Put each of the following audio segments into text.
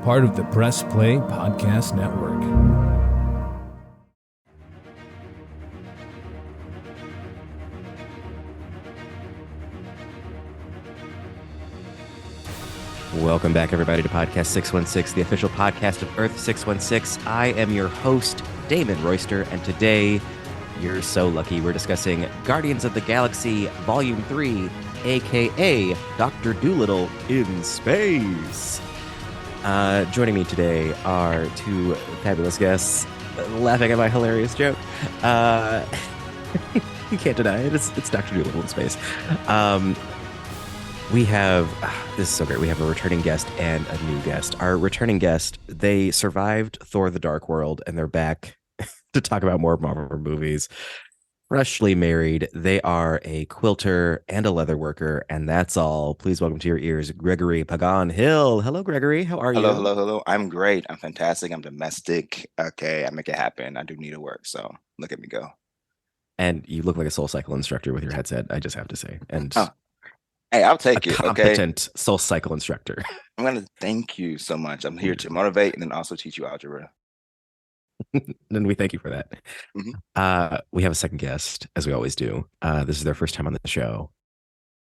part of the Press Play Podcast Network. Welcome back, everybody, to Podcast 616, the official podcast of Earth 616. I am your host, Damon Royster, and today, you're so lucky, we're discussing Guardians of the Galaxy Volume 3, a.k.a. Dr. Dolittle in Space. Joining me today are two fabulous guests, laughing at my hilarious joke. You can't deny it, it's Dr. Dolittle in Space. We have, this is so great, we have a returning guest and a new guest. Our returning guest, they survived Thor the Dark World, and they're back to talk about more Marvel movies. Freshly married, they are a quilter and a leather worker, and that's all. Please welcome to your ears, Gregory Pagan Hill. Hello, Gregory. How are you? Hello. I'm great. I'm fantastic. I'm domestic. Okay, I make it happen. I do need to work, so look at me go. And you look like a Soul Cycle instructor with your headset, I just have to say. And hey, I'll take it. Competent Soul Cycle instructor. I'm gonna thank you so much. I'm here to motivate and then also teach you algebra. And we thank you for that. Mm-hmm. We have a second guest, as we always do. This is their first time on the show.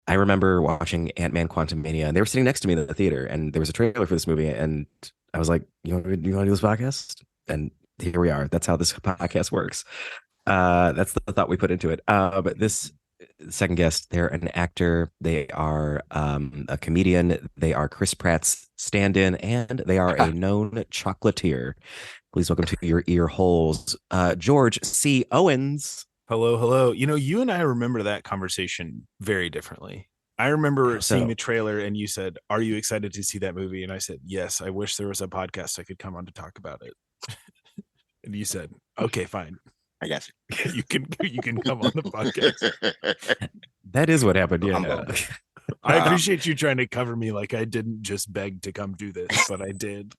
I remember watching Ant-Man Quantumania, and they were sitting next to me in the theater, and there was a trailer for this movie, and I was like, you want to do this podcast? And here we are. That's how this podcast works. That's the thought we put into it. But this second guest, they're an actor, they are a comedian, they are Chris Pratt's stand-in, and they are a known chocolatier. Please welcome to your ear holes, George C. Owens. Hello. You know, you and I remember that conversation very differently. I remember seeing the trailer and you said, "Are you excited to see that movie?" And I said, "Yes, I wish there was a podcast I could come on to talk about it." And you said, "Okay, fine. I guess you can come on the podcast." That is what happened. Yeah. I appreciate you trying to cover me like I didn't just beg to come do this, but I did.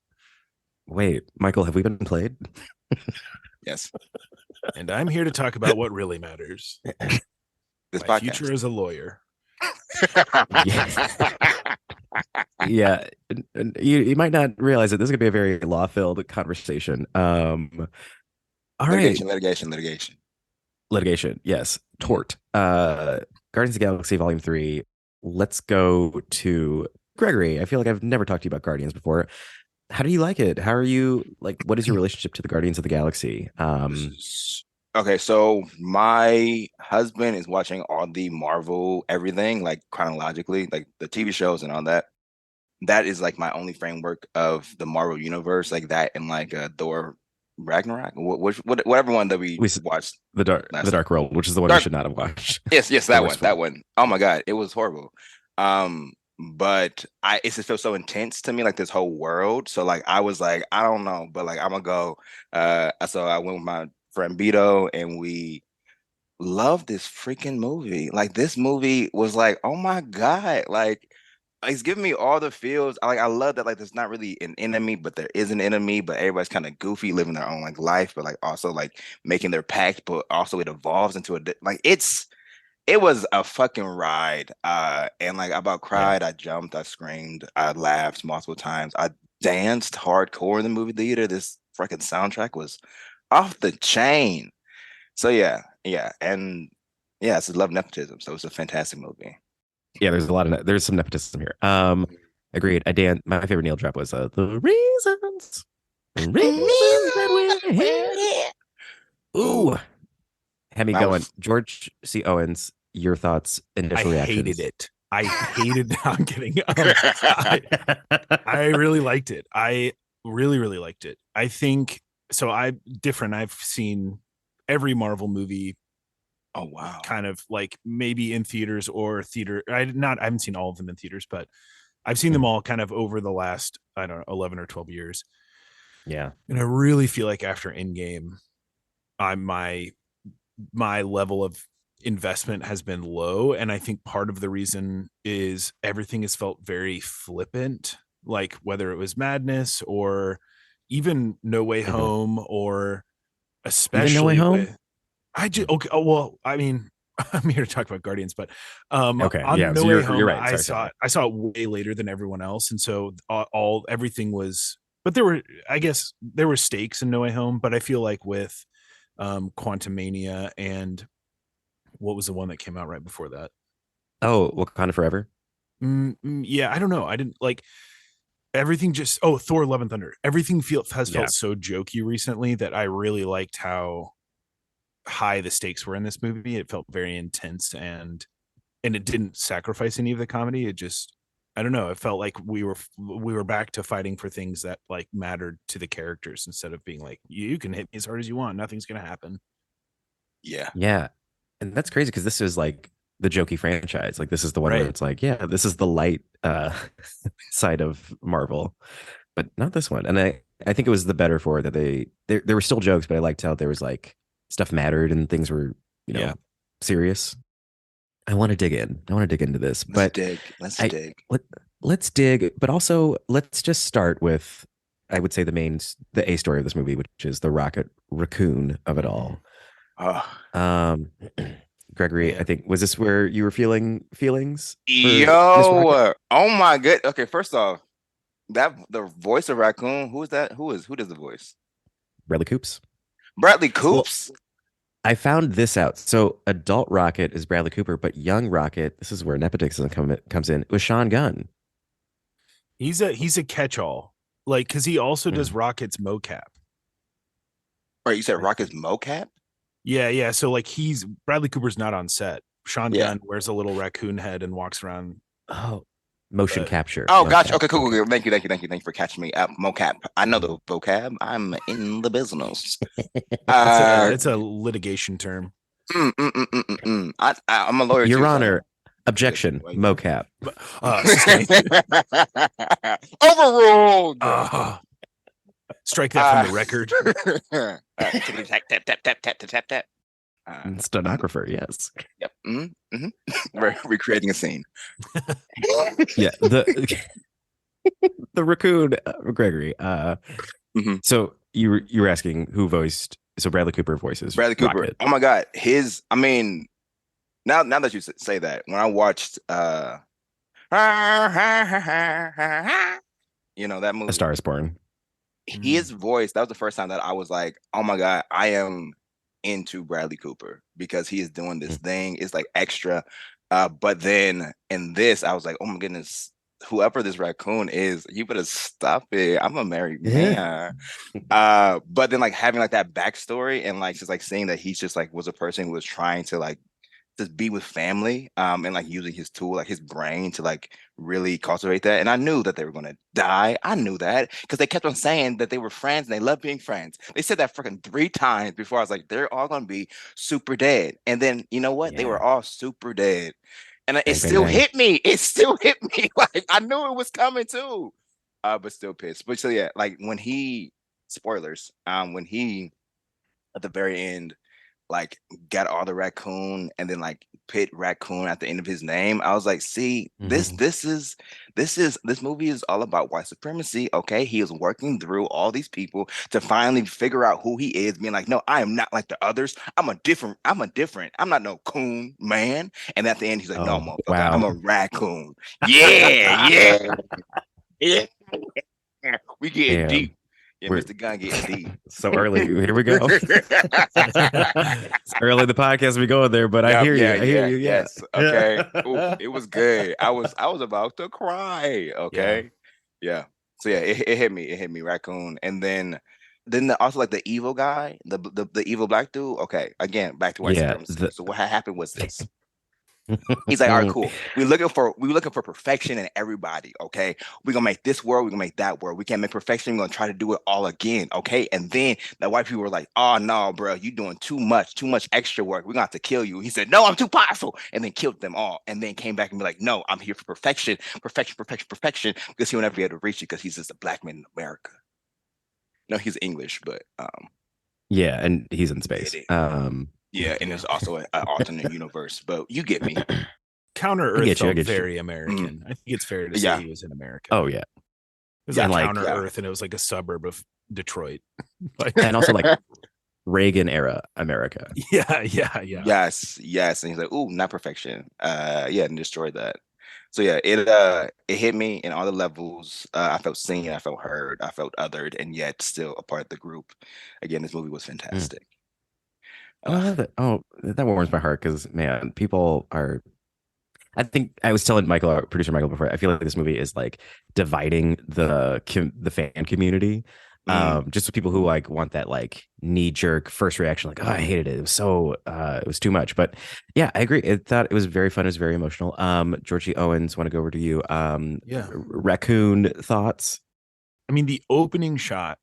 Wait, Michael, have we been played? Yes. And I'm here to talk about what really matters. This My podcast. future as a lawyer. Yeah. And you might not realize that this is going to be a very law-filled conversation. All right. Litigation. Yes. Tort. Guardians of the Galaxy Volume 3. Let's go to Gregory. I feel like I've never talked to you about Guardians before. How do you like it? How are you, like, what is your relationship to the Guardians of the Galaxy? Okay, so my husband is watching all the Marvel everything, like chronologically, like the TV shows and all that. That is like my only framework of the Marvel universe, like that and like Thor Ragnarok, whatever one that we watched. The Dark World, which is the one you should not have watched. Yes, that one. Oh my God, it was horrible. But it just feels so intense to me, like this whole world. So like I was like, I don't know, but like I'm gonna go. So I went with my friend Beto, and we loved this freaking movie. Like this movie was like, oh my God, like it's giving me all the feels. I love that like there's not really an enemy, but there is an enemy, but everybody's kind of goofy, living their own like life, but like also like making their pact, but also it evolves into it was a fucking ride. And like I about cried, I jumped, I screamed, I laughed multiple times. I danced hardcore in the movie theater. This freaking soundtrack was off the chain. So yeah. And yeah, it's love nepotism. So it's a fantastic movie. Yeah, there's some nepotism here. Agreed. My favorite Neil drop was the reasons that we're here. Ooh. Had me going. George C. Owens, your thoughts, initial reactions. I hated I'm kidding. I really liked it. I really liked it. I think so. I've seen every Marvel movie. Oh wow. Kind of like maybe in theaters or theater. I haven't seen all of them in theaters, but I've seen them all kind of over the last, I don't know, 11 or 12 years. Yeah. And I really feel like after Endgame, my level of investment has been low, and I think part of the reason is everything has felt very flippant, like whether it was Madness or even No Way Home, or especially No Way Home. I mean, I'm here to talk about Guardians, but okay, on No so Way Home, you're right. I saw it way later than everyone else, and so everything was But I guess there were stakes in No Way Home, but I feel like with Quantumania and what was the one that came out right before that? Oh, Wakanda Forever. Yeah, I don't know. I didn't like everything. Just Thor: Love and Thunder. Everything has felt so jokey recently that I really liked how high the stakes were in this movie. It felt very intense, and it didn't sacrifice any of the comedy. It just, I don't know. It felt like we were back to fighting for things that like mattered to the characters instead of being like, you can hit me as hard as you want, nothing's gonna happen. Yeah, and that's crazy because this is like the jokey franchise. Like this is the one where it's like, yeah, this is the light side of Marvel, but not this one. And I think it was the better for it that there were still jokes, but I liked how there was like stuff mattered and things were serious. I want to dig in. I want to dig into this, but let's dig. Let's dig, but also let's just start with, I would say the A story of this movie, which is the Rocket Raccoon of it all. Gregory, I think, was this where you were feeling feelings? Yo, oh my god. Okay, first off, the voice of Raccoon, who is that? Who does the voice? Bradley Coops. Bradley Coops? Well, I found this out. So adult Rocket is Bradley Cooper, but young Rocket, this is where nepotism comes in, was Sean Gunn. He's a catch-all. Like, because he also does Rocket's mocap. Right, you said Rocket's mocap? Yeah. So like Bradley Cooper's not on set. Sean Gunn wears a little raccoon head and walks around. Oh, motion capture. Oh, gotcha. Okay, cool. Thank you for catching me. Mocap. I know the vocab. I'm in the business. It's a litigation term. I'm a lawyer. Your Honor, objection. Mocap. Overruled. Strike that from the record. Tap. Stenographer, yes. Yep. We're recreating a scene. Yeah. The raccoon, Gregory. So you were asking who voiced. So Bradley Cooper voices Bradley Cooper. Rocket. Oh my god, now that you say that, when I watched that movie, A Star Is Born. His voice, that was the first time that I was like, oh my god, I am into Bradley Cooper because he is doing this thing. It's like extra. But then in this, I was like, oh my goodness, whoever this raccoon is, you better stop it. I'm a married man. But then like having like that backstory and like just like seeing that he's just like was a person who was trying to like just be with family and like using his tool, like his brain to like really cultivate that. And I knew that they were gonna die. I knew that because they kept on saying that they were friends and they love being friends. They said that freaking 3 times before. I was like, they're all gonna be super dead. And then you know what? They were all super dead. And it still hit me. It still hit me. Like I knew it was coming too. But still pissed. But so yeah, like when he when he at the very end like got all the raccoon and then like put raccoon at the end of his name, I was like, see, this movie is all about white supremacy. Okay, he is working through all these people to finally figure out who he is, being like, no, I am not like the others. I'm not no coon man. And at the end he's like, no, motherfucker, wow. I'm a raccoon. Yeah. We get deep. Yeah, Mr. Gunn getting deep. So early. Here we go. It's early in the podcast we go there, but I hear you. I hear you. Yes. Okay. Ooh, it was good. I was about to cry. Okay. Yeah. So yeah, it hit me. It hit me, raccoon. And then also like the evil guy, the evil black dude. Okay. Again, back to white supremacy. So what happened was this. He's like, all right, cool. We're looking for perfection in everybody. Okay, we're gonna make this world, we're gonna make that world. We can't make perfection. We're gonna try to do it all again. Okay, and then the white people were like, oh no, bro, you doing too much extra work. We're gonna have to kill you. He said, no, I'm too powerful, and then killed them all. And then came back and be like, no, I'm here for perfection, because he'll never be able to reach it because he's just a black man in America. No, he's English, but yeah, and he's in space. Yeah, and there's also an alternate universe, but you get me. Counter Earth felt very American. I think it's fair to say he was in America. Oh yeah, it was like Counter Earth, and it was like a suburb of Detroit, and also like Reagan era America. Yeah. Yes, and he's like, ooh, not perfection. And destroyed that. So yeah, it hit me in all the levels. I felt seen, I felt heard, I felt othered, and yet still a part of the group. Again, this movie was Mm. fantastic. Oh, I love that. Oh, that warms my heart because man, people are. I think I was telling Michael, our producer Michael, before. I feel like this movie is like dividing the fan community. Mm, Just with people who like want that like knee jerk first reaction, like, oh, I hated it. It was so it was too much. But yeah, I agree. I thought it was very fun. It was very emotional. Georgie Owens, want to go over to you. Yeah. Raccoon thoughts. I mean, the opening shot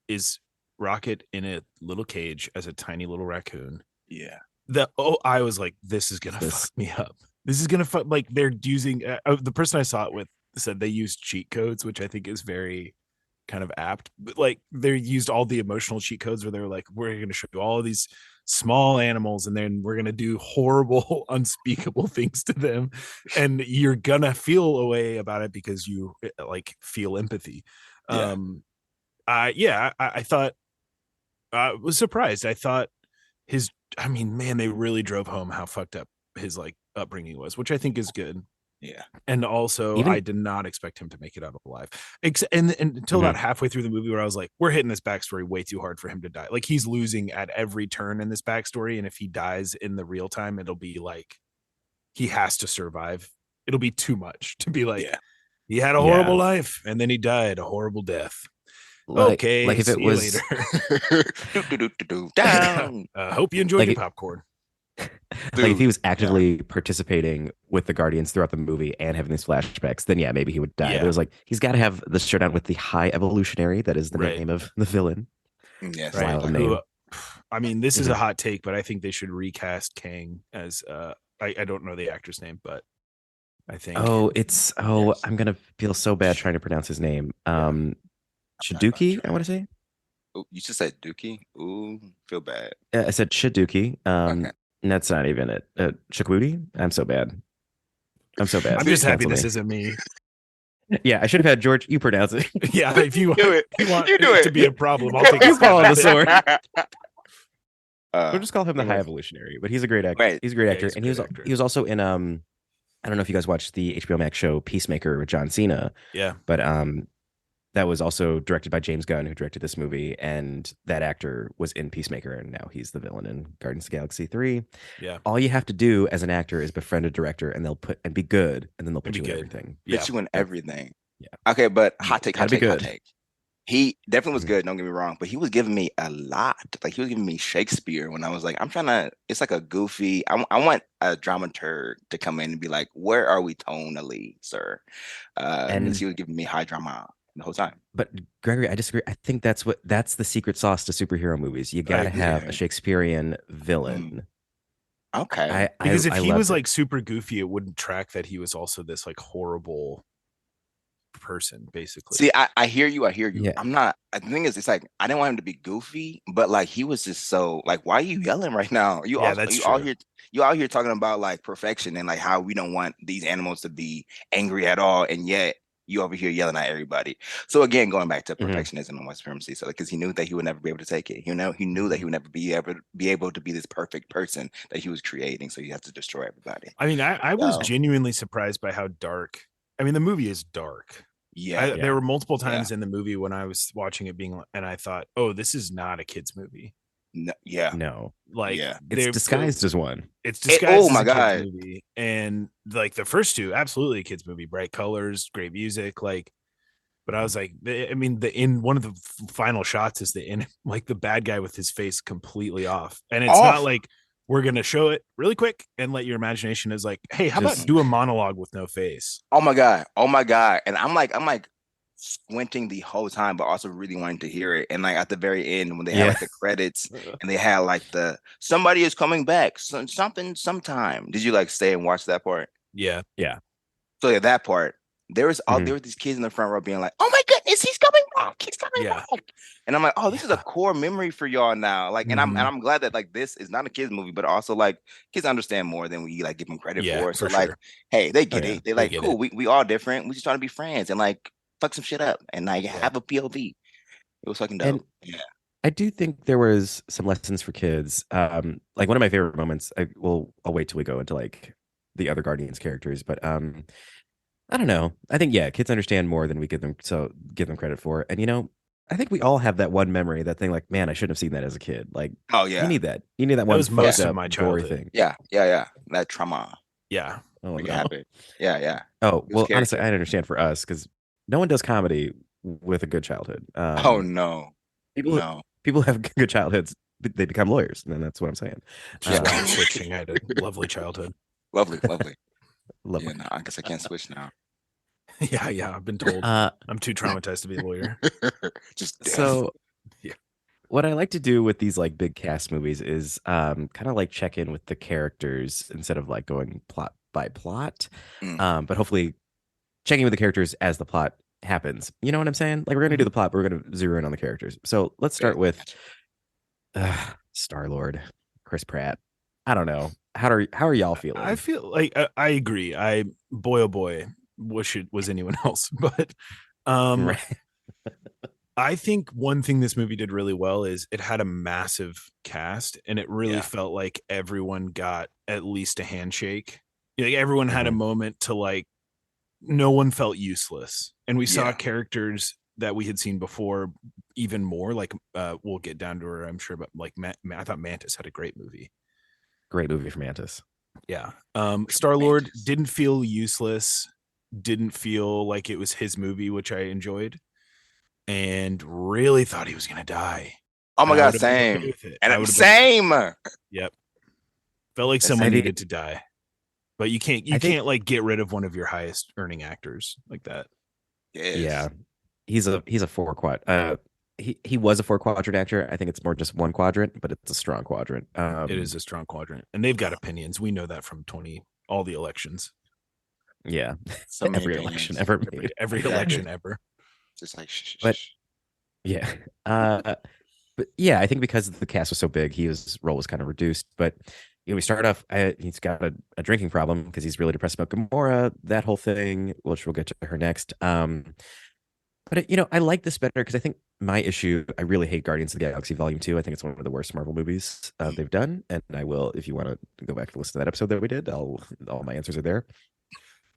is Rocket in a little cage as a tiny little raccoon. yeah. I was like, this is gonna fuck me up. This is gonna fuck. Like they're using the person I saw it with said they used cheat codes, which I think is very kind of apt. But like they used all the emotional cheat codes where they were like, we're gonna show you all of these small animals, and then we're gonna do horrible, unspeakable things to them, and you're gonna feel a way about it because you like feel empathy. Yeah. I thought I was surprised. I thought I mean, man, they really drove home how fucked up his like upbringing was, which I think is good. Yeah. And also, Even I did not expect him to make it out alive. And until Mhm. about halfway through the movie, where I was like, we're hitting this backstory way too hard for him to die. Like he's losing at every turn in this backstory, and if he dies in the real time, it'll be like he has to survive. It'll be too much to be like Yeah. he had a horrible life and then he died a horrible death. Okay, like if it see was you later. Down. Hope you enjoyed Like your it- popcorn. like if he was actively participating with the Guardians throughout the movie and having these flashbacks, then yeah, maybe he would die. Yeah. But it was like he's got to have the showdown with the High Evolutionary. That is the Right. name of the villain. Yes. Right. Wild Like, name. I mean, this is a Mhm. hot take, but I think they should recast Kang as I don't know the actor's name, but I think Yes. Yes. I'm gonna feel so bad trying to pronounce his name. not gonna Shiduki, try. I want to say. Ooh, you just said Dookie. Ooh, feel bad. I said Shiduki. Okay. And that's not even it. Shakwudi. I'm so bad. I'm so bad. I'm just happy Cancel this me. isn't me. Yeah, I should have had George. You pronounce it. Yeah, if you Do it. want You do it to it. be a problem, I'll take You a stab fall on at the it. sword. We'll just call him the High anyways. Evolutionary, but he's a great actor. Right. He's a great Yeah, actor, he's a and great actor. he was also in I don't know if you guys watched the HBO Max show Peacemaker with John Cena, Yeah. but that was also directed by James Gunn, who directed this movie, and that actor was in Peacemaker, and now he's the villain in Guardians of the Galaxy 3. Yeah. All you have to do as an actor is befriend a director, and they'll be good, and then they'll put be you in good. everything. Yeah. Put you in everything. Yeah. Okay, but hot take, hot Gotta be take, hot good. take. He definitely was Mhm. good, don't get me wrong, but he was giving me a lot. Like he was giving me Shakespeare when I was like, I'm trying to, it's like a goofy, I want a dramaturg to come in and be like, where are we tonally, sir? And- Because he was giving me high drama the whole time. But Gregory, I disagree. I think that's the secret sauce to superhero movies. You got to agree. have a Shakespearean villain. Okay. Because if I he was loved it. like super goofy, it wouldn't track that he was also this like horrible person, basically. See, I hear you. I hear you. Yeah. I'm not. The thing is, it's like I didn't want him to be goofy, but like he was just so like, why are you yelling right now? That's all true. here. You out here talking about like perfection and like how we don't want these animals to be angry at all, and yet you over here yelling at everybody. So again, going back to Mhm. perfectionism and white supremacy. So because he knew that he would never be able to take it. He knew that he would never be able to be this perfect person that he was creating. So you have to destroy everybody. I mean, I was So- genuinely surprised by how dark. I mean, the movie is dark. Yeah. There were multiple times in the movie when I was watching it and I thought, oh, this is not a kid's movie. No, yeah. No, Like Yeah. it's disguised as one. It's disguised oh my as a God. kid's movie. And like the first two, absolutely a kid's movie, bright colors, great music, like. But I was like, I mean, in one of the final shots is like the bad guy with his face completely off, and it's not like we're gonna show it really quick and let your imagination is like, hey, how about do a monologue with no face? Oh my God. And I'm like squinting the whole time, but also really wanting to hear it. And like at the very end, when they had like the credits and they had like the somebody is coming back, something sometime. Did you like stay and watch that part? Yeah. So yeah, that part. There were these kids in the front row being like, "Oh my goodness, he's coming back! He's coming back!" And I'm like, "Oh, this is a core memory for y'all now." Like, and I'm glad that like this is not a kids movie, but also like kids understand more than we like give them credit for. So like, hey, they get it. They're like, cool. We all different. We just trying to be friends and like fuck some shit up and like have a POV. It was fucking dope. And I do think there was some lessons for kids. Like one of my favorite moments. I'll wait till we go into like the other Guardians characters, but I don't know. I think kids understand more than we give them credit for. And I think we all have that one memory, that thing like, man, I shouldn't have seen that as a kid. Like, Oh you yeah, need that. You need that That one was most fucked of up, my gory childhood. thing. yeah. That trauma Yeah. Oh make it no. happen. Yeah. Oh Who's well, honestly, character? I understand for us because no one does comedy with a good childhood. Oh no, People no. people have good childhoods. They become lawyers, and that's what I'm saying. Just why Yeah. I'm switching. I had a lovely childhood. Lovely. Lovely. Yeah, no, I guess I can't switch now. Yeah. I've been told Uh, I'm too traumatized to be a lawyer. Just death. so Yeah. what I like to do with these like big cast movies is kind of like check in with the characters instead of like going plot by plot. Mm. But hopefully checking with the characters as the plot happens. You know what I'm saying? Like we're gonna do the plot, but we're gonna zero in on the characters. So let's start with Star Lord, Chris Pratt. I don't know. How are y'all feeling? I feel like I agree. Boy oh boy, wish it was anyone else. But Right. I think one thing this movie did really well is it had a massive cast, and it really Yeah. felt like everyone got at least a handshake. Like everyone had a Mhm. moment to like, no one felt useless, and we saw Yeah. characters that we had seen before even more. Like we'll get down to her, I'm sure, but like I thought Mantis had a great movie. Great movie from Mantis. Yeah. Star-Lord Mantis. didn't feel useless, didn't feel like it was his movie, which I enjoyed, and really thought he was going to die. Oh my And I god, would have been okay same. with it. And I would have been, same. yep. Felt like That's someone I think- needed to die. But you can't I think- can't like get rid of one of your highest earning actors like that. Yes. Yeah. He's a four quad. He was a four quadrant actor. I think it's more just one quadrant, but it's a strong quadrant. It is a strong quadrant, and they've got opinions. We know that from all the elections, Yeah. So many Every opinions. election ever made. every Exactly. election ever. Just like shh. But- Yeah. But yeah, I think because the cast was so big, his role was kind of reduced. But we start off. He's got a drinking problem because he's really depressed about Gamora. That whole thing, which we'll get to her next. But I like this better because I think my issue. I really hate Guardians of the Galaxy Volume 2. I think it's one of the worst Marvel movies they've done. And I will, if you want to go back and listen to that episode that we did, all my answers are there.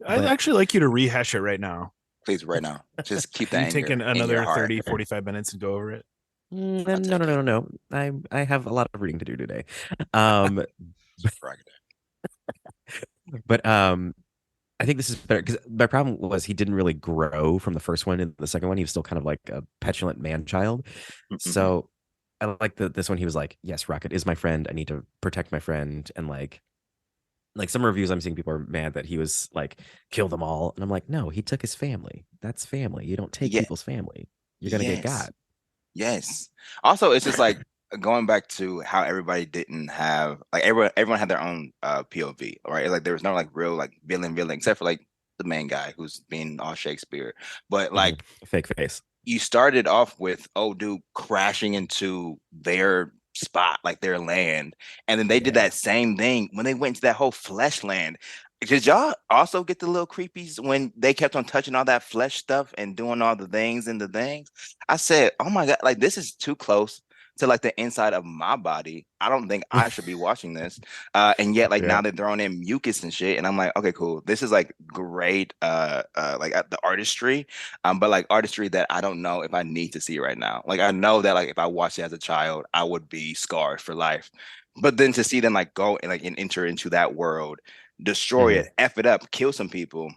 I'd actually like you to rehash it right now. Please, right now. Just keep Can that you take in another your heart. 30, 45 minutes and go over it? No. I have a lot of reading to do today. Um, but I think this is better because my problem was he didn't really grow from the first one and the second one. He was still kind of like a petulant man child. So I like this one. He was like, yes, Rocket is my friend. I need to protect my friend. And like some reviews I'm seeing, people are mad that he was like, kill them all. And I'm like, no, he took his family. That's family. You don't take people's family. You're going to get got. Yes. Also, it's just like going back to how everybody didn't have like everyone had their own POV, right? Like there was no like real like villain except for like the main guy who's being all Shakespeare. But like fake face. You started off with dude crashing into their spot, like their land, and then they did that same thing when they went to that whole flesh land. Did y'all also get the little creepies when they kept on touching all that flesh stuff and doing all the things and the things? I said, oh my god, like this is too close to like the inside of my body. I don't think I should be watching this. And yet like now they're throwing in mucus and shit. And I'm like, okay, cool. This is like great like the artistry. But like artistry that I don't know if I need to see right now. Like I know that like if I watched it as a child, I would be scarred for life. But then to see them like go and enter into that world, destroy it, F it up, kill some people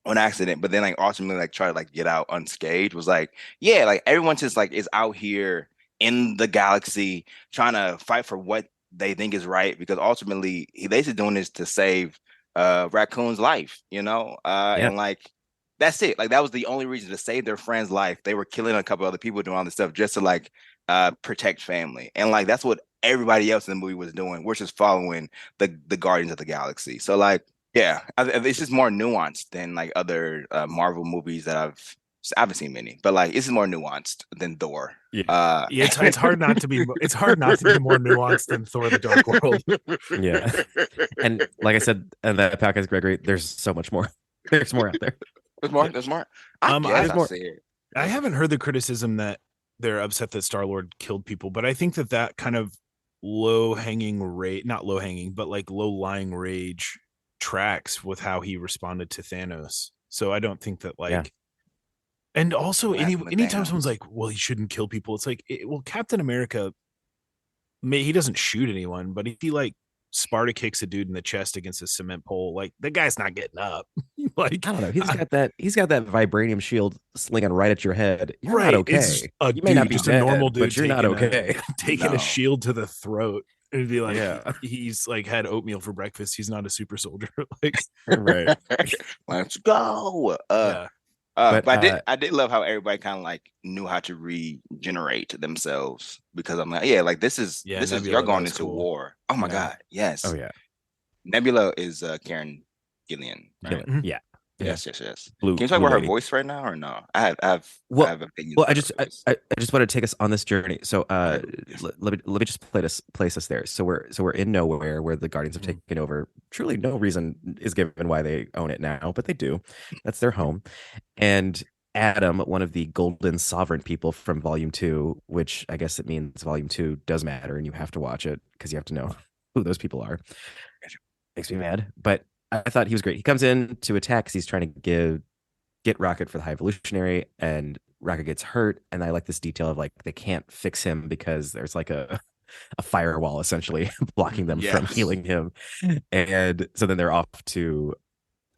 on accident, but then like ultimately like try to like get out unscathed was like, yeah, like everyone just like is out here in the galaxy trying to fight for what they think is right, because ultimately they're doing this to save Raccoon's life, and like that's it. Like that was the only reason, to save their friend's life. They were killing a couple other people, doing all this stuff just to like protect family, and like that's what everybody else in the movie was doing. We're just following the Guardians of the Galaxy. So like, yeah, this is more nuanced than like other Marvel movies that I haven't seen many, but like this is more nuanced than Thor. Yeah, it's hard not to be. It's hard not to be more nuanced than Thor: The Dark World. Yeah, and like I said in that podcast, Gregory, there's so much more. There's more out there. There's more. I haven't heard the criticism that they're upset that Star-Lord killed people, but I think that kind of low-hanging rage, not low-hanging, but like low-lying rage tracks with how he responded to Thanos. So I don't think that like. Yeah. And also, What happened with anytime Thanos? someone's like, "Well, he shouldn't kill people," it's like, well, Captain America, he doesn't shoot anyone, but if he like Sparta kicks a dude in the chest against a cement pole, like the guy's not getting up. Like I don't know. He's got that vibranium shield slinging right at your head. You're right, not okay. it's a You may not be just dead, a normal dude, but you're not okay. taking No. a shield to the throat. It'd be like Yeah. he's like had oatmeal for breakfast. He's not a super soldier. Like Right. Let's go. yeah, But But, I did love how everybody kind of like knew how to regenerate themselves because I'm like, yeah, like this is Nebula, you're going that was into cool. war. Oh my Yeah. God, yes. Oh yeah. Nebula is Karen Gillian, right? Mhm. Yeah. Yes. Blue, Can you talk blue about her lady. voice right now or no? I have Well- I have opinions. Well, about I her voice. just want to take us on this journey. So, Okay. let me just place us there. So we're in nowhere where the Guardians have taken over. Truly, no reason is given why they own it now, but they do. That's their home. And Adam, one of the Golden Sovereign people from Volume 2, which I guess it means Volume 2 does matter, and you have to watch it because you have to know who those people are. Makes me mad, but I thought he was great. He comes in to attack because he's trying to get Rocket for the High Evolutionary, and Rocket gets hurt. And I like this detail of like they can't fix him because there's like a firewall essentially blocking them from Yes. healing him. And so then they're off to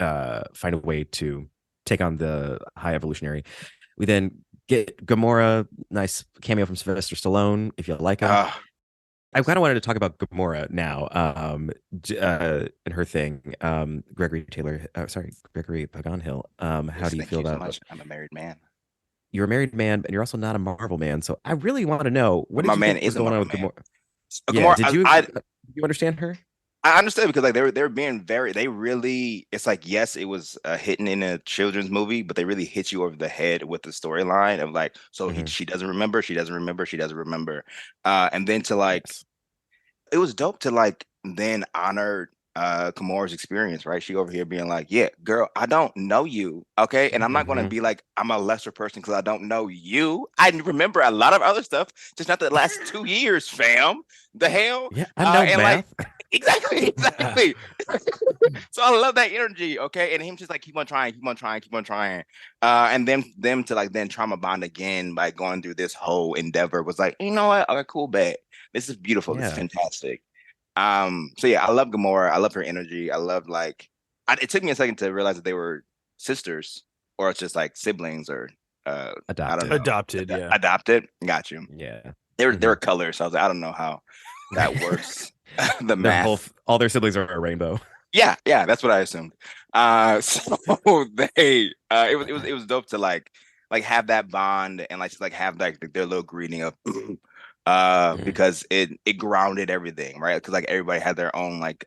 find a way to take on the High Evolutionary. We then get Gamora, nice cameo from Sylvester Stallone, if you like him. I kind of wanted to talk about Gamora now, and her thing. Gregory Pagan Hill. How do you Thank feel so about? much. I'm a married man. You're a married man, and you're also not a Marvel man. So I really want to know what My did you man think was is a going on with Marvel man. Gamora? Yeah, Gamora, did you I you understand her? I understand because like they were being they really it's like yes it was hitting in a children's movie but they really hit you over the head with the storyline of like so Mhm. she doesn't remember and then to like it was dope to like then honor Gamora's experience, right? She over here being like, yeah, girl, I don't know you. Okay. And I'm not gonna Mhm. be like I'm a lesser person because I don't know you. I remember a lot of other stuff, just not the last 2 years, fam. The hell? Yeah, I know and math. like exactly. So I love that energy. Okay. And him just like keep on trying. And then them to like then trauma bond again by going through this whole endeavor was like, you know what? Okay, cool, bet. This is beautiful. This is Yeah. fantastic. So yeah, I love Gamora. I love her energy. I love like it took me a second to realize that they were sisters or it's just like siblings or I don't know. Adopted. Yeah. Adopted. Got you. Yeah. They were colors. So I was like, I don't know how that works. The They're math. both all their siblings are a rainbow. Yeah, that's what I assumed. So they it was dope to like have that bond and like just like have like their little greeting of because it grounded everything, right? Because like everybody had their own like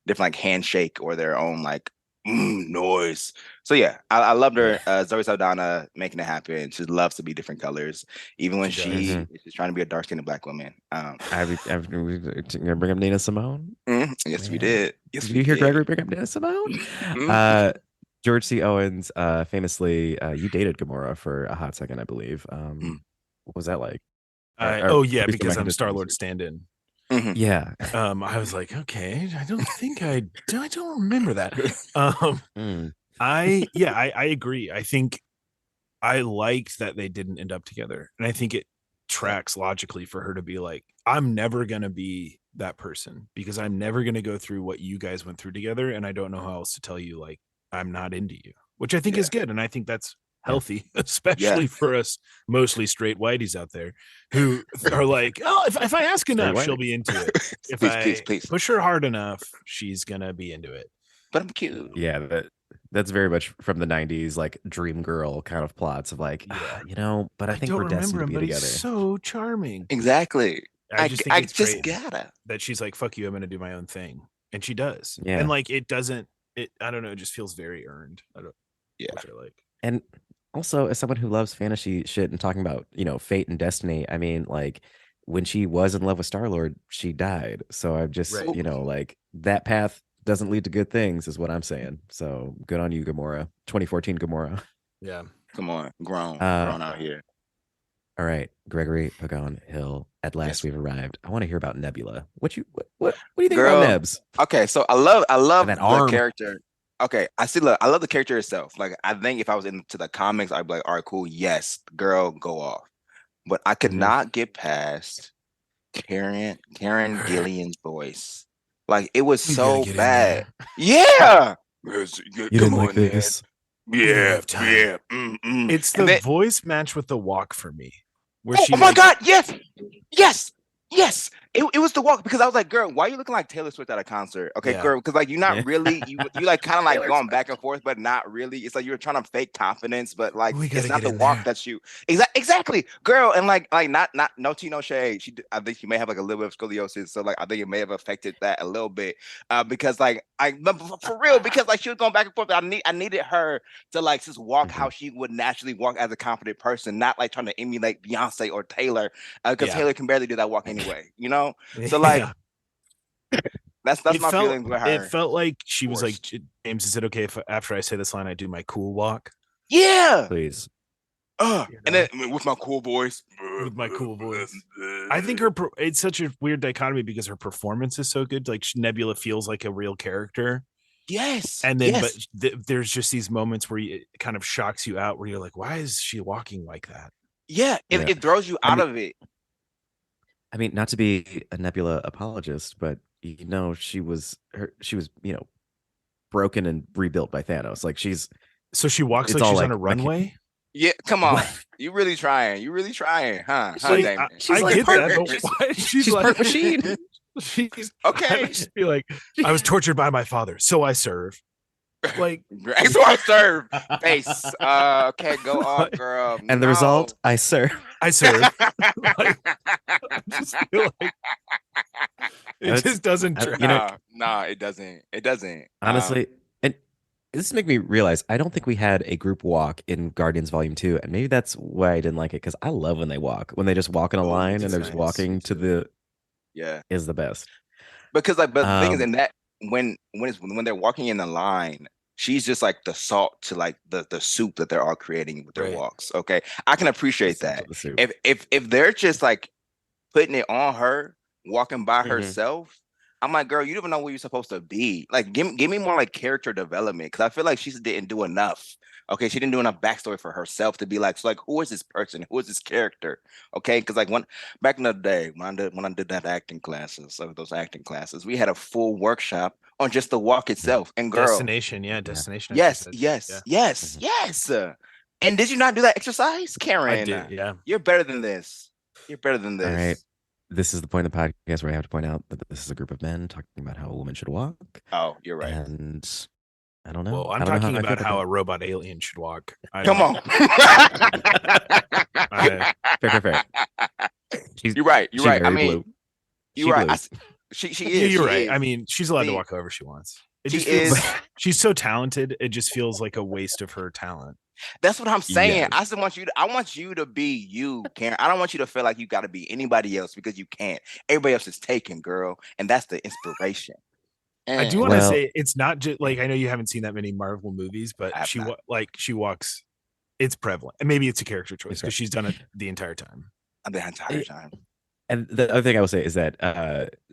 different like handshake or their own like noise. So yeah, I loved her. Zoe Saldana making it happen. She loves to be different colors, even when she's trying to be a dark skinned black woman. Bring up Nina Simone. Yes, we did. Yes, Did you hear Gregory bring up Nina Simone? George C. Owens, famously, you dated Gamora for a hot second, I believe. What was that like? Because I'm Star-Lord stand-in. Yeah. I was like, okay, I don't remember that. I agree. I think I liked that they didn't end up together. And I think it tracks logically for her to be like, I'm never going to be that person because I'm never going to go through what you guys went through together. And I don't know how else to tell you, like, I'm not into you, which I think is good. And I think that's healthy, especially for us mostly straight whiteys out there who are like, oh, if I ask enough, she'll be into it. If I push her hard enough, she's going to be into it. But I'm cute. Yeah, that's very much from the 90s, like dream girl kind of plots of like, but I think we're destined to be together. He's so charming. Exactly. I just think it's great gotta. That she's like, fuck you, I'm going to do my own thing. And she does. Yeah. And like, I don't know, it just feels very earned. Which I like. And also, as someone who loves fantasy shit and talking about, fate and destiny, I mean, like, when she was in love with Star-Lord, she died. So I'm just, like, that path doesn't lead to good things is what I'm saying. So good on you, Gamora. 2014 Gamora. Yeah. Come on. Grown out here. All right, Gregory Pagan Hill. At last we've arrived. I want to hear about Nebula. What do you think about Nebs? Okay, so I love that the arm. character. Okay, I see. Look, I love the character itself. Like, I think if I was into the comics, I'd be like, all right, cool. Yes, girl, go off. But I could not get past Karen Gillian's voice. Like, it was We gotta so get in bad. there. Yeah. Yes, yeah, You come didn't like on, man. this? We don't Yeah, have time. yeah. It's And the then, voice match with the walk for me, where oh, she oh my like God, yes, yes, yes. It was the walk because I was like, girl, why are you looking like Taylor Swift at a concert? Okay, Yeah. girl, because like you're Yeah. not really you like kind of like Taylor going back and forth, but not really. It's like you're trying to fake confidence, but like We it's gotta not get the in walk there. that's you. Exactly, girl, and like not no tea no shade. I think she may have like a little bit of scoliosis, so like I think it may have affected that a little bit. Because like but for real, because like she was going back and forth. I needed her to like just walk how she would naturally walk as a confident person, not like trying to emulate Beyonce or Taylor, because Yeah. Taylor can barely do that walk anyway, you know. So like Yeah. that's my feelings with It her. felt like she was like, Forced. James, is it okay if after I say this line I do my cool walk? Yeah. Please. You And know? then with my cool voice. With my cool voice. I think it's such a weird dichotomy because her performance is so good. Like Nebula feels like a real character. Yes. And then, but yes. there's just these moments where it kind of shocks you out, where you're like, why is she walking like that? Yeah, Yeah. it throws you out of it. I mean, not to be a Nebula apologist, but she was broken and rebuilt by Thanos. Like So she walks it's like all she's like on a runway. Yeah, come on. What? You really trying, huh? She's Huh, like- Damon? she's I like get part- that, but why she's like part machine. she's Okay. I would just be like, I was tortured by my father, so I serve. Like, That's what I serve. Face. Okay, go off, girl. And the result, I serve. I serve. Like, I just feel like it That's- just doesn't I- track. you know- No, it doesn't. It doesn't. Honestly, and this make me realize I don't think we had a group walk in Guardians Volume 2, and maybe that's why I didn't like it, because I love when they walk. When they just walk in a line and they're just nice. walking to the yeah. is the best. Because like, but the thing is, Um, in that when they're walking in the line, she's just like the salt to like the soup that they're all creating with their Right. walks. Okay, I can appreciate the salt that. of the soup. If they're just like putting it on her, walking by Mhm. herself, I'm like, girl, you don't even know where you're supposed to be. Like, give me more like character development, because I feel like she didn't do enough. Okay, she didn't do enough backstory for herself to be like, so like, who is this person? Who is this character? Okay, because like back in the day when I did that acting classes, so those acting classes, we had a full workshop on just the walk itself. And girl, Destination, destination. yes, exercise. yes. And did you not do that exercise, Karen? I did. Yeah, You're better than this. You're better than this. All right. This is the point of the podcast where I have to point out that this is a group of men talking about how a woman should walk. Oh, you're right. And I don't know. Well, I'm I don't know talking I feel about how that. a robot alien should walk. Come on. Fair. You're right. You're she's right. I very mean, blue. you're She right. blue. She Yeah, is. you're she right. is. I mean, she's allowed to See, walk however she wants. It she just feels is. she's so talented. It just feels like a waste of her talent. That's what I'm saying. Yes. I just want you. I want you to be you, Karen. I don't want you to feel like you got to be anybody else, because you can't. Everybody else is taken, girl, and that's the inspiration. I do want to Well- say it's not just like, I know you haven't seen that many Marvel movies, I but have she not. she walks. It's prevalent, and maybe it's a character choice Okay. because she's done it the entire time. the entire time. And the other thing I will say is that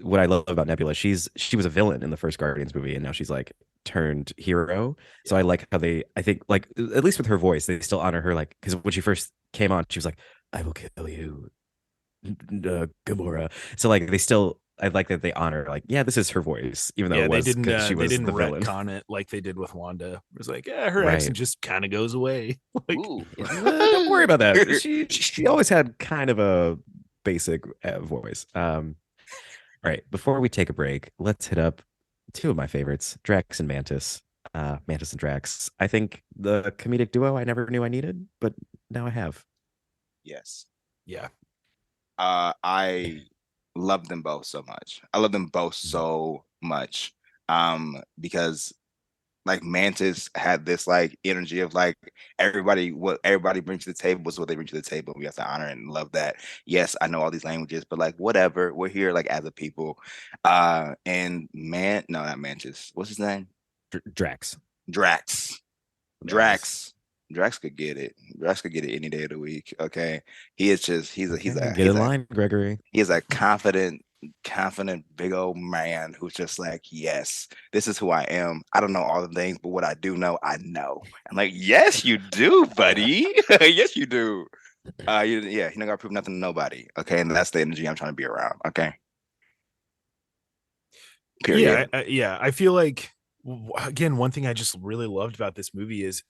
what I love about Nebula, she was a villain in the first Guardians movie, and now she's like turned hero. So I like how I think like, at least with her voice, they still honor her, like, because when she first came on, she was like, "I will kill you, Gamora." So like I like that they honor, like, yeah, this is her voice, even though it was they didn't. she They was didn't the villain. retcon it like they did with Wanda. It was like, yeah, her Right. accent just kind of goes away. Like, Ooh. Don't worry about that. She always had kind of a basic voice. All right, before we take a break, let's hit up two of my favorites, Drax and Mantis. Mantis and Drax. I think the comedic duo I never knew I needed, but now I have. Yes. yeah, I love them both so much. I love them both so much. Because like Mantis had this like energy of like what everybody brings to the table was what they bring to the table. We have to honor and love that. Yes, I know all these languages, but like whatever. We're here like as a people. And not Mantis. What's his name? Drax. Drax. Drax could get it. Drax could get it any day of the week. Okay. He is just he's a Get in line, Gregory. he is a confident confident, big old man who's just like, yes, this is who I am. I don't know all the things, but what I do know, I know. I'm like, yes, you do, buddy. Yes, you do. Yeah, you don't gotta prove nothing to nobody. Okay, and that's the energy I'm trying to be around. Okay. Period. Yeah, I feel like again, one thing I just really loved about this movie is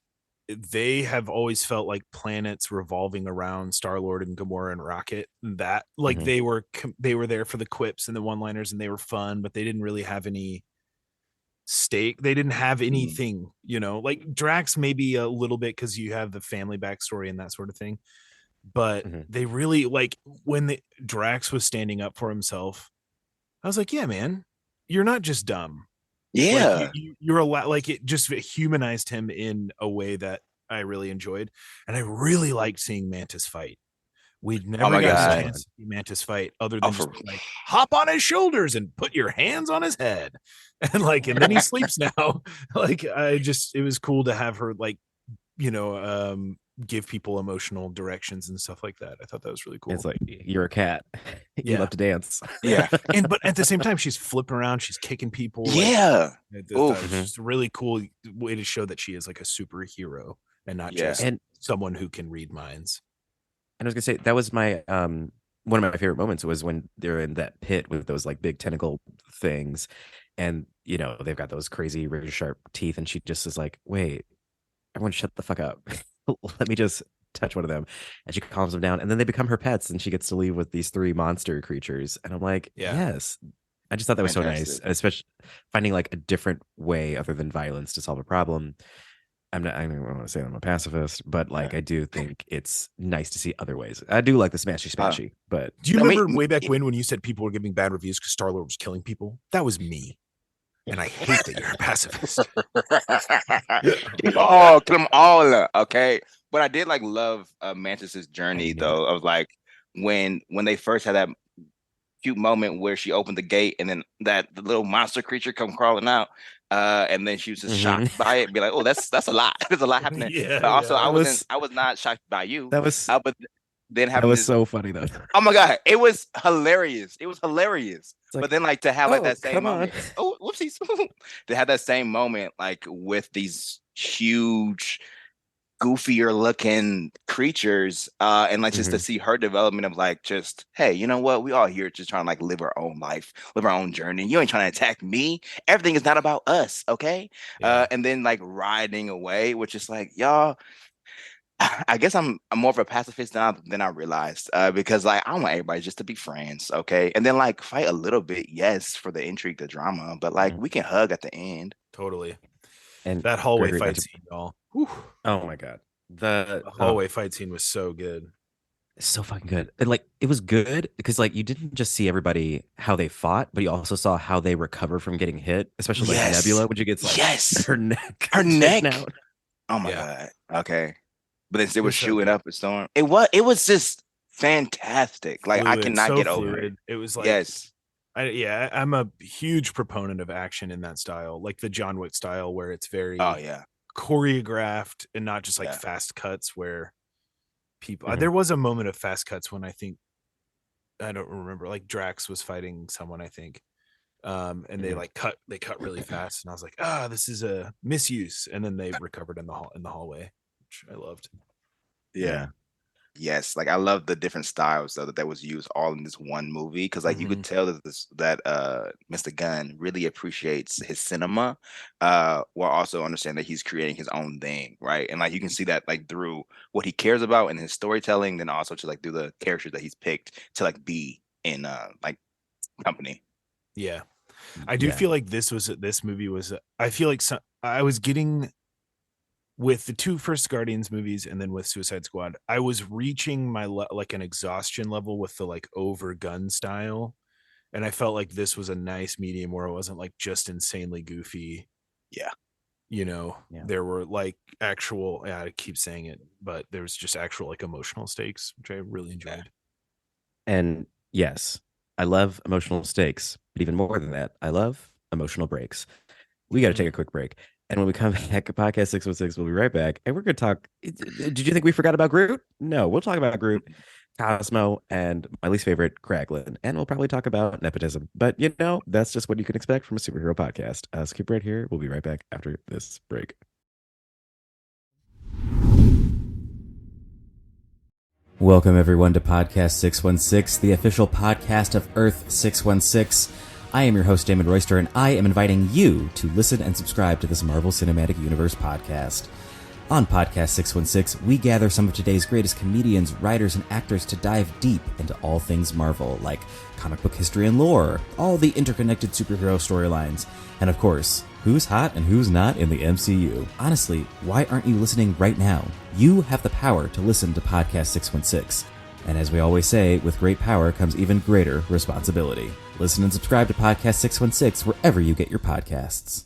they have always felt like planets revolving around Star-Lord and Gamora and Rocket. That like they were there for the quips and the one-liners and they were fun, but they didn't really have any stake. They didn't have anything, you know, like Drax maybe a little bit because you have the family backstory and that sort of thing. But they really like when Drax was standing up for himself. I was like, yeah, man, you're not just dumb. Yeah. Like you're a lot, like it just humanized him in a way that I really enjoyed. And I really liked seeing Mantis fight. We'd never got a chance to see Mantis fight other than just like hop on his shoulders and put your hands on his head. And like, and then he sleeps now. Like it was cool to have her like, you know, give people emotional directions and stuff like that. I thought that was really cool. It's like, you're a cat. You love to dance. Yeah. But at the same time, she's flipping around, she's kicking people. Yeah. Like, it's just a really cool way to show that she is like a superhero and not just someone who can read minds. And I was gonna say that was my one of my favorite moments was when they're in that pit with those like big tentacle things, and you know they've got those crazy razor sharp teeth, and she just is like, "Wait, everyone, shut the fuck up! Let me just touch one of them," and she calms them down, and then they become her pets, and she gets to leave with these 3 monster creatures, and I'm like, yes. I just thought that was so nice, and especially finding like a different way other than violence to solve a problem. I don't want to say I'm a pacifist, but like I do think it's nice to see other ways. I do like the smashy, but do you remember way back when you said people were giving bad reviews because Star-Lord was killing people? That was me, and I hate that you're a pacifist. Oh, kill them all, okay. But I did like love Mantis's journey though, of like when they first had that cute moment where she opened the gate and then the little monster creature come crawling out. And then she was just shocked by it, be like, "Oh, that's a lot. There's a lot happening." But also, I was not shocked by you. That was, but then that was so funny though. Oh my god, it was hilarious. It was hilarious. Like, but then, like to have like that same moment. Oh, whoopsies! To have that same moment, like with these huge, goofier looking creatures, and like just to see her development of like just, hey, you know what, we all here just trying to like live our own life, live our own journey. You ain't trying to attack me. Everything is not about us, okay? And then like riding away, which is like, y'all, I guess I'm more of a pacifist than I realized, because like I want everybody just to be friends, okay? And then like fight a little bit, yes, for the intrigue, the drama, but like we can hug at the end. Totally. And that hallway fight scene, y'all. Whew. Oh my god, the hallway fight scene was so good. It's so fucking good. And like it was good because like you didn't just see everybody how they fought, but you also saw how they recover from getting hit, especially like Nebula when you get like her neck out. Oh my god. Okay. But then they were shooting up a storm. It was just fantastic. Like I cannot get over it. It was like I'm a huge proponent of action in that style, like the John Wick style, where it's very choreographed and not just like fast cuts where people. There was a moment of fast cuts when I don't remember, like Drax was fighting someone, I think, and they cut really fast, and I was like, this is a misuse, and then they recovered in the hallway, which I loved. Yeah. Yes, like I love the different styles though that was used all in this one movie, because like you could tell that Mr. Gunn really appreciates his cinema, while also understand that he's creating his own thing, right? And like you can see that like through what he cares about in his storytelling, then also to like through the characters that he's picked to like be in like company. Yeah, I do feel like this movie was. I feel like I was getting. With the 2 first Guardians movies and then with Suicide Squad, I was reaching my like an exhaustion level with the like over gun style, and I felt like this was a nice medium where it wasn't like just insanely goofy. You know, there were like actual, I keep saying it, but there was just actual like emotional stakes, which I really enjoyed. And yes, I love emotional stakes, but even more than that, I love emotional breaks. We got to take a quick break. And when we come back, podcast 616, we'll be right back. And we're going to talk. Did you think we forgot about Groot? No, we'll talk about Groot. Cosmo, and my least favorite, Kraglin. And we'll probably talk about nepotism. But, that's just what you can expect from a superhero podcast. So keep right here. We'll be right back after this break. Welcome, everyone, to Podcast 616, the official podcast of Earth 616. I am your host, Damon Royster, and I am inviting you to listen and subscribe to this Marvel Cinematic Universe podcast. On Podcast 616, we gather some of today's greatest comedians, writers, and actors to dive deep into all things Marvel, like comic book history and lore, all the interconnected superhero storylines, and of course, who's hot and who's not in the MCU. Honestly, why aren't you listening right now? You have the power to listen to Podcast 616. And as we always say, with great power comes even greater responsibility. Listen and subscribe to Podcast 616 wherever you get your podcasts.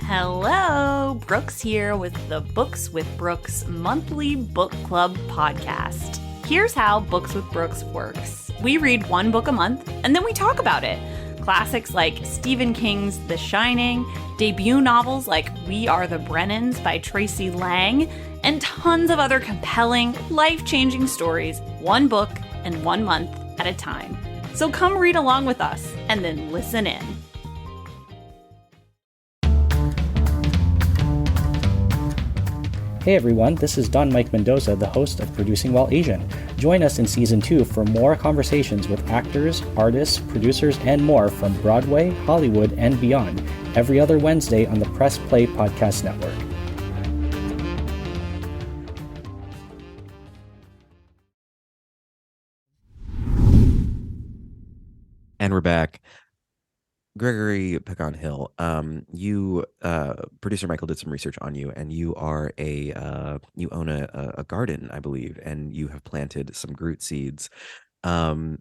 Hello, Brooks here with the Books with Brooks monthly book club podcast. Here's how Books with Brooks works. We read one book a month, and then we talk about it. Classics like Stephen King's The Shining, debut novels like We Are the Brennans by Tracy Lang, and tons of other compelling, life-changing stories, one book and 1 month at a time. So come read along with us, and then listen in. Hey everyone, this is Don Mike Mendoza, the host of Producing While Asian. Join us in Season 2 for more conversations with actors, artists, producers, and more from Broadway, Hollywood, and beyond, every other Wednesday on the Press Play Podcast Network. And we're back. Gregory Pagan Hill, producer Michael did some research on you, and you are you own a garden, I believe, and you have planted some Groot seeds. Do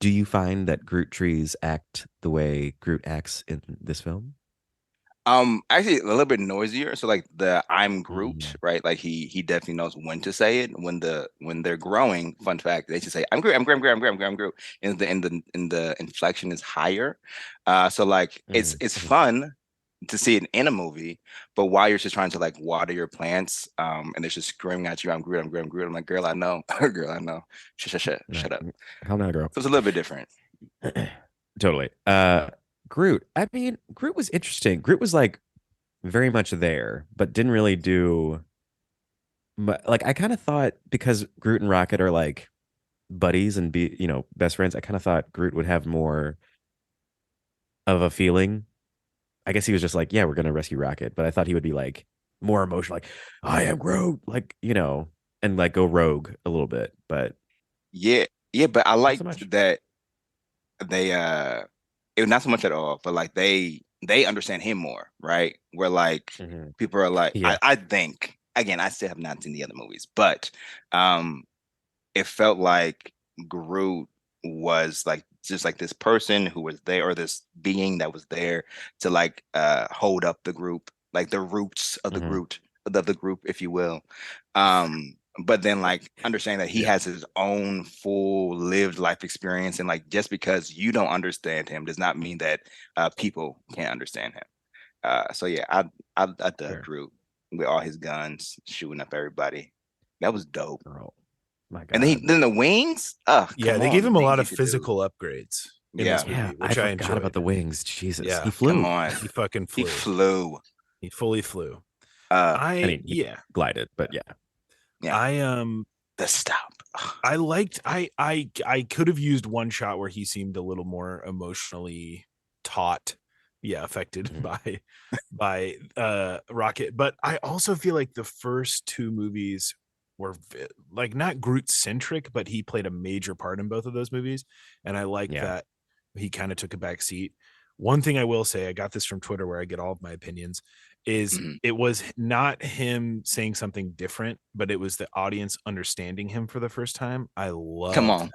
you find that Groot trees act the way Groot acts in this film? Actually a little bit noisier. So like the I'm Groot, right? Like he definitely knows when to say it. When they're growing, fun fact, they should say I'm Groot, I'm Groot, I'm Groot, I'm Groot, I'm Groot. And the inflection is higher. So like it's fun to see it in a movie, but while you're just trying to like water your plants, and they're just screaming at you, I'm Groot, I'm Groot, I'm Groot. I'm like, girl, I know. Girl, I know. Shut up. Hell no, girl. So it's a little bit different. Totally. Groot. I mean, Groot was interesting. Groot was like very much there, but didn't really do. But like, I kind of thought because Groot and Rocket are like buddies and best friends, I kind of thought Groot would have more of a feeling. I guess he was just like, yeah, we're gonna rescue Rocket, but I thought he would be like more emotional, like I am Groot, like and like go rogue a little bit. But yeah, but I like so that they it not so much at all, but like they understand him more, right? Where like people are like, I think again, I still have not seen the other movies, but it felt like Groot was like just like this person who was there, or this being that was there to like hold up the group, like the roots of the group, if you will. But then like understanding that he has his own full lived life experience, and like just because you don't understand him does not mean that people can't understand him. So yeah, I dug Groot with all his guns shooting up everybody. That was dope. Girl. My God. And then the wings. They gave him a lot of physical upgrades in this movie, which I forgot about the wings. Jesus, yeah, he flew. Come on, he fucking flew. He fully flew. He glided, but yeah. The stop. I could have used one shot where he seemed a little more emotionally taut, affected by Rocket. But I also feel like the first two movies were like not Groot centric, but he played a major part in both of those movies, and I like that he kind of took a back seat. One thing I will say, I got this from Twitter where I get all of my opinions, is it was not him saying something different, but it was the audience understanding him for the first time. I love that.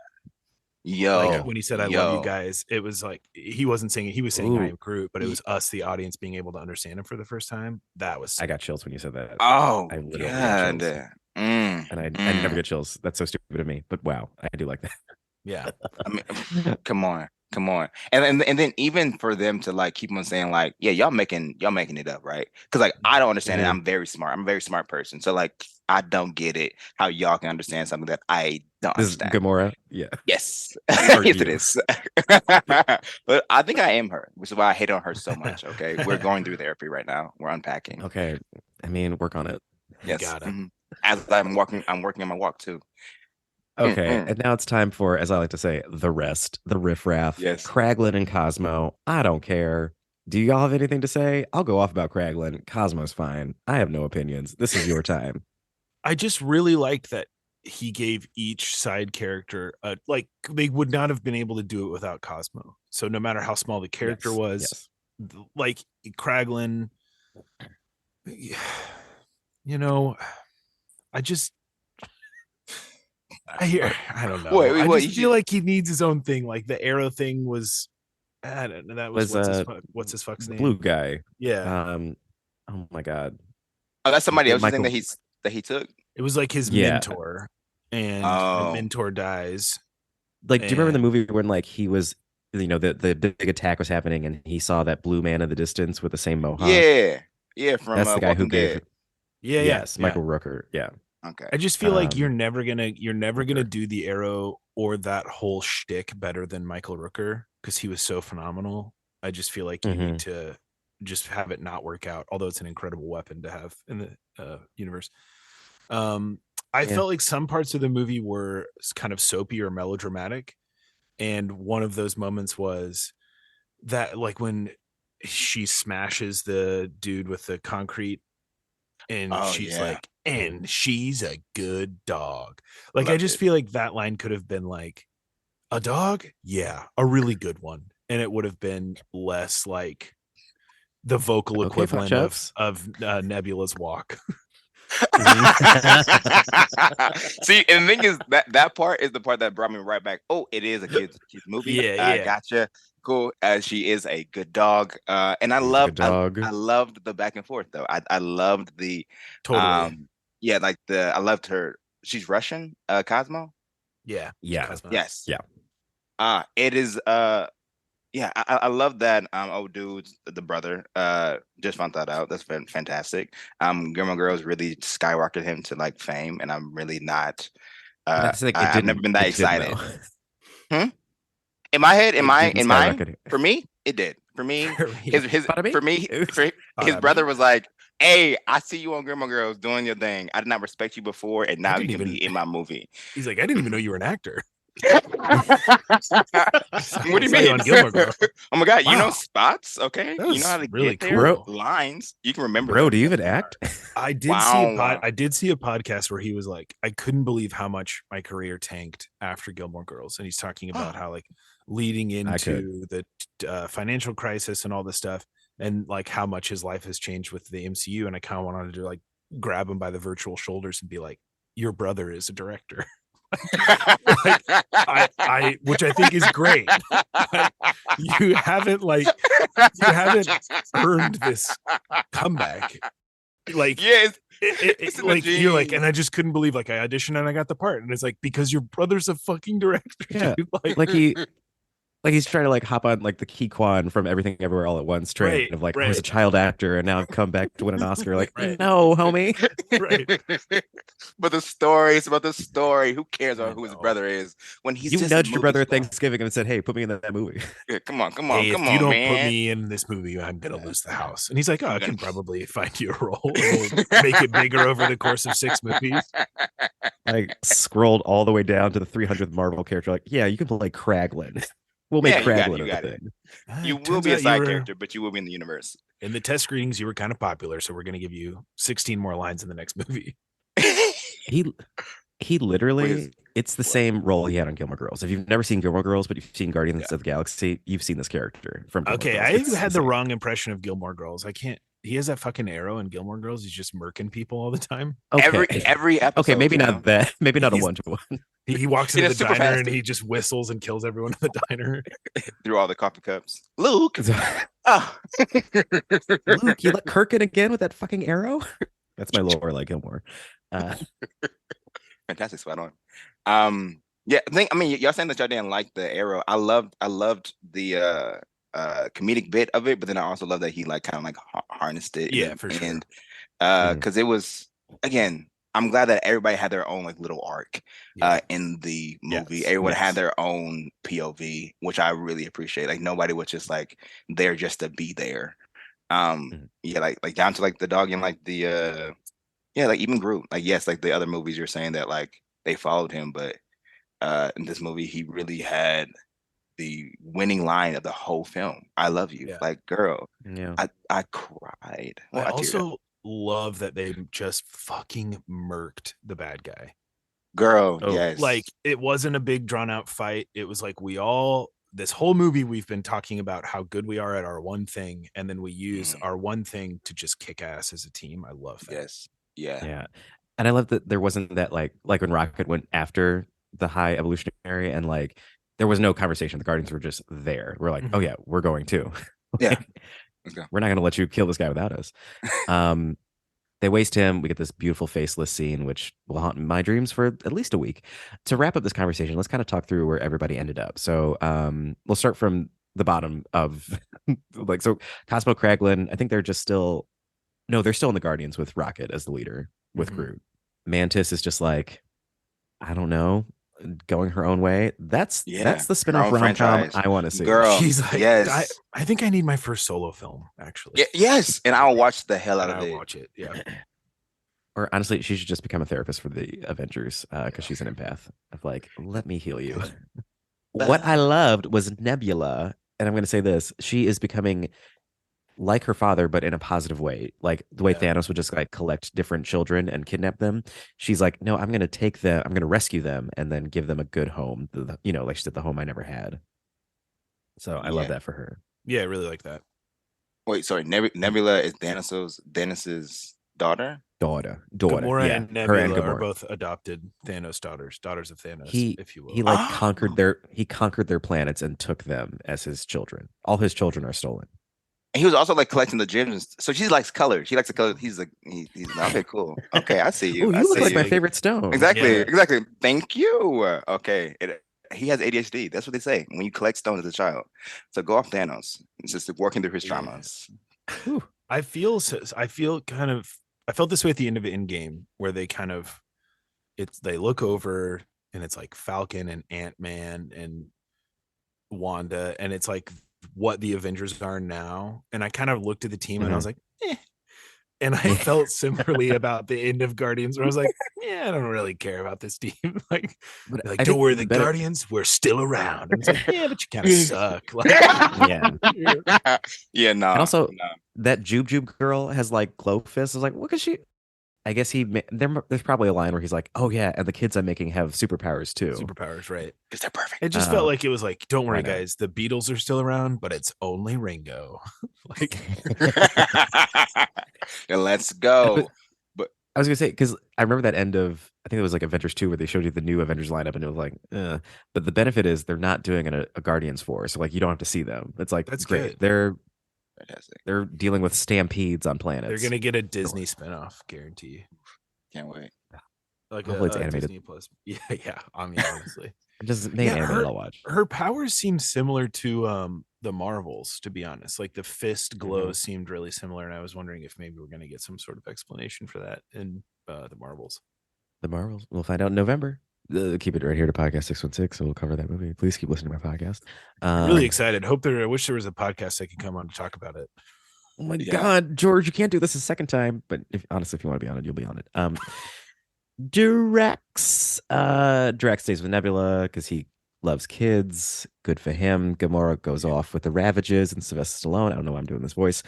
Yo, like when he said I love you guys, it was like he wasn't saying it, he was saying I am Groot, but it was us, the audience, being able to understand him for the first time. That was I got chills when you said that. Oh, I literally got chills. And I never get chills. That's so stupid of me, but wow, I do like that. Yeah. I mean, come on. Come on. And then even for them to like keep on saying like, yeah, y'all making it up, right? Because like I don't understand it. I'm very smart. I'm a very smart person. So like I don't get it how y'all can understand something that I don't This is understand. Gamora. Yeah. Yes. Or Yes, you. it is. But I think I am her, which is why I hate on her so much. Okay. We're going through therapy right now. We're unpacking. Okay. I mean, work on it. Yes. Got it. Mhm. As I'm working on my walk too. Okay, and now it's time for, as I like to say, the rest, the riffraff. Yes. Kraglin and Cosmo. I don't care. Do y'all have anything to say? I'll go off about Kraglin. Cosmo's fine. I have no opinions. This is your time. I just really liked that he gave each side character like they would not have been able to do it without Cosmo. So no matter how small the character Yes, was, yes. like Kraglin, you know, I don't know. Wait, I you just feel like he needs his own thing. Like the arrow thing was, I don't know. That was what's his fuck's the name? blue guy. Yeah. Oh my god. Oh, that's somebody else's Michael- thing that he took. It was like his Yeah. mentor, and Oh. the mentor dies. Like, do you remember the And- movie when like he was, you know, the big attack was happening and he saw that blue man in the distance with the same mohawk? Yeah, from That's the guy who Walking gave. Dead. Yeah, Yes, yeah. Michael Rooker. Yeah. Okay. I just feel like you're Um, never gonna do the arrow or that whole shtick better than Michael Rooker because he was so phenomenal. I just feel like you need to just have it not work out, although it's an incredible weapon to have in the universe. I felt like some parts of the movie were kind of soapy or melodramatic, and one of those moments was that like when she smashes the dude with the concrete and Oh, she's yeah. like, and she's a good dog. Like, I Loved just it. feel like that line could have been like, a dog? Yeah, a really good one. And it would have been less like the vocal Okay, equivalent Chubbs. of Nebula's walk. See, and the thing is that part is the part that brought me right back. Oh, it is a kid's movie. Yeah. Gotcha. Cool. She is a good dog. And I She's a loved good dog. I loved the back and forth though. I loved the Totally. yeah, like I loved her. She's Russian, Cosmo. Yeah. Yeah. Cosmo. Yes. Yeah. It is yeah, I love that old dude, the brother. Just found that out. That's fantastic. Gilmore Girls really skyrocketed him to like fame, and I'm really not That's like, I've never been that it didn't, excited. though. In my head, in It mine, didn't skyrocket. for me, it did. For me, his Bada bing. for me, his Bada brother bing. was like, "Hey, I see you on Gilmore Girls doing your thing. I did not respect you before, and now you didn't can even- be in my movie." He's like, I didn't even know you were an actor. What do you Saw you on mean? Gilmore Girls. Oh my god, you know Wow. spots, okay? That You was know how to really get there. cool. Lines. You can remember. Bro, them. do you even act? I did Wow. I did see a podcast where he was like, I couldn't believe how much my career tanked after Gilmore Girls, and he's talking about how like leading into the financial crisis and all this stuff, and like how much his life has changed with the MCU. And I kind of wanted to like grab him by the virtual shoulders and be like, "Your brother is a director," I which I think is great. But you haven't earned this comeback. Like, Yes. it's in the like you're like, genes. and I just couldn't believe like I auditioned and I got the part, and it's like because your brother's a fucking director. Yeah, dude. like he's trying to like hop on like the Keyquan from Everything Everywhere All at Once train Right, of like, I was a right. child actor and now I've come back to win an Oscar. Like, Right. no, homie. Right. But the story, it's about the story. Who cares about I who his know. brother is when he's You just a nudged your movie brother at star? Thanksgiving and said, "Hey, put me in that movie." Yeah, come on, Hey, if you don't man. put me in this movie, I'm gonna lose the house. And he's like, "Oh, I I'm can gonna- probably find you a role. We'll make it bigger over the course of 6 movies." Like scrolled all the way down to the 300th Marvel character. Like, yeah, you can play Kraglin. We'll make Yeah, you got it, Kraglin you a got it. thing. You It will turns be a out you side were- character, but you will be in the universe. In the test screenings, you were kind of popular, so we're gonna give you 16 more lines in the next movie. He literally, Please. it's the same role he had on Gilmore Girls. If you've never seen Gilmore Girls, but you've seen Guardians of the Galaxy, you've seen this character from Gilmore Okay, Girls. I It's had the same. wrong impression of Gilmore Girls. I can't. He has that fucking arrow in Gilmore Girls. He's just murking people all the time. Okay. Every episode. Okay, maybe you not know? that. Maybe not a He's- one-to-one. He walks He into does the super diner fast, and dude. he just whistles and kills everyone in the diner. through all the coffee cups. Luke. Oh. Luke, you let Kirk in again with that fucking arrow? That's my Lorelai Gilmore. Fantastic spot on. Yeah, I mean, y'all saying that y'all didn't like the arrow. I loved the comedic bit of it, but then I also love that he like kind of like harnessed it. Yeah, for sure. And because it was, again, I'm glad that everybody had their own like little arc in the movie. Yes, Everyone yes. had their own POV, which I really appreciate. Like nobody was just like there just to be there. Yeah, like down to like the dog and like the like even Groot. Like yes, like the other movies you're saying that like they followed him, but in this movie he really had the winning line of the whole film. I love you. Yeah. Like, girl, Yeah. I cried. Well, I teared up. also love that they just fucking murked the bad guy. Girl, Oh, yes. Like, it wasn't a big drawn out fight. It was like this whole movie we've been talking about how good we are at our one thing, and then we use our one thing to just kick ass as a team. I love that. Yes. Yeah. Yeah. And I love that there wasn't that like when Rocket went after the high evolutionary and like there was no conversation. The Guardians were just there. We're like, oh yeah, we're going too. Yeah. Like, Let's go. we're not going to let you kill this guy without us. They waste him. We get this beautiful faceless scene, which will haunt my dreams for at least a week. To wrap up this conversation, let's kind of talk through where everybody ended up. So we'll start from the bottom of like, so Cosmo Kraglin, I think they're still in the Guardians with Rocket as the leader with Groot. Mantis is just like, I don't know, going her own way. That's the spin-off rom-com I want to see. Girl, she's like, yes. I think I need my first solo film, actually. Yes, and I'll watch the hell out of it. I'll watch it. Yeah. Or honestly, she should just become a therapist for the Avengers because she's an empath. Of like, let me heal you. What I loved was Nebula, and I'm going to say this: she is becoming like her father, but in a positive way. Like the way Thanos would just like collect different children and kidnap them. She's like, no, I'm going to take them, I'm going to rescue them, and then give them a good home. Like she said, the home I never had. So I love that for her. Yeah, I really like that. Wait, sorry, Nebula is Thanos's daughter. Gamora yeah. and Nebula are both adopted Thanos daughters of Thanos, if you will. He like conquered their planets and took them as his children. All his children are stolen. And he was also like collecting the gems. So she likes color. She likes the color. He's like, he's okay, cool. Okay, I see you. Ooh, you look like my favorite stone. Exactly. Thank you. Okay. He has ADHD. That's what they say when you collect stones as a child. So go off Thanos. It's just working through his traumas. I felt this way at the end of Endgame, where they kind of they look over and it's like Falcon and Ant-Man and Wanda, and it's like what the Avengers are now. And I kind of looked at the team and I was like, eh. And I felt similarly about the end of Guardians, where I was like, yeah, I don't really care about this team. Like, don't worry, the Guardians, we're still around. And it's like, yeah, but you kind of suck. Like, yeah, no. And also, that Jube girl has like glow fists. I was like, what could she? I guess there's probably a line where he's like, oh yeah, and the kids I'm making have superpowers too. Superpowers, right? Because they're perfect. It just felt like it was like, don't worry, guys, the Beatles are still around, but it's only Ringo. Like, and let's go. But I was gonna say, because I remember that end of, I think it was like Avengers 2 where they showed you the new Avengers lineup, and it was like, but the benefit is they're not doing a Guardians 4, so like you don't have to see them. It's like, that's great. Good. They're dealing with stampedes on planets. They're gonna get a Disney spinoff, guarantee. Can't wait. Like hopefully it's animated. Disney Plus. Yeah. I mean, honestly, just animated. I'll watch. Her powers seem similar to the Marvels, to be honest. Like the fist glow seemed really similar, and I was wondering if maybe we're gonna get some sort of explanation for that in the Marvels. The Marvels. We'll find out in November. Keep it right here to Podcast 616, so we'll cover that movie. Please keep listening to my podcast. Really excited. I wish there was a podcast I could come on to talk about it. Oh my God, George, you can't do this a second time. But if you want to be on it, you'll be on it. Drax stays with Nebula because he loves kids. Good for him. Gamora goes off with the Ravages and Sylvester Stallone. I don't know why I'm doing this voice.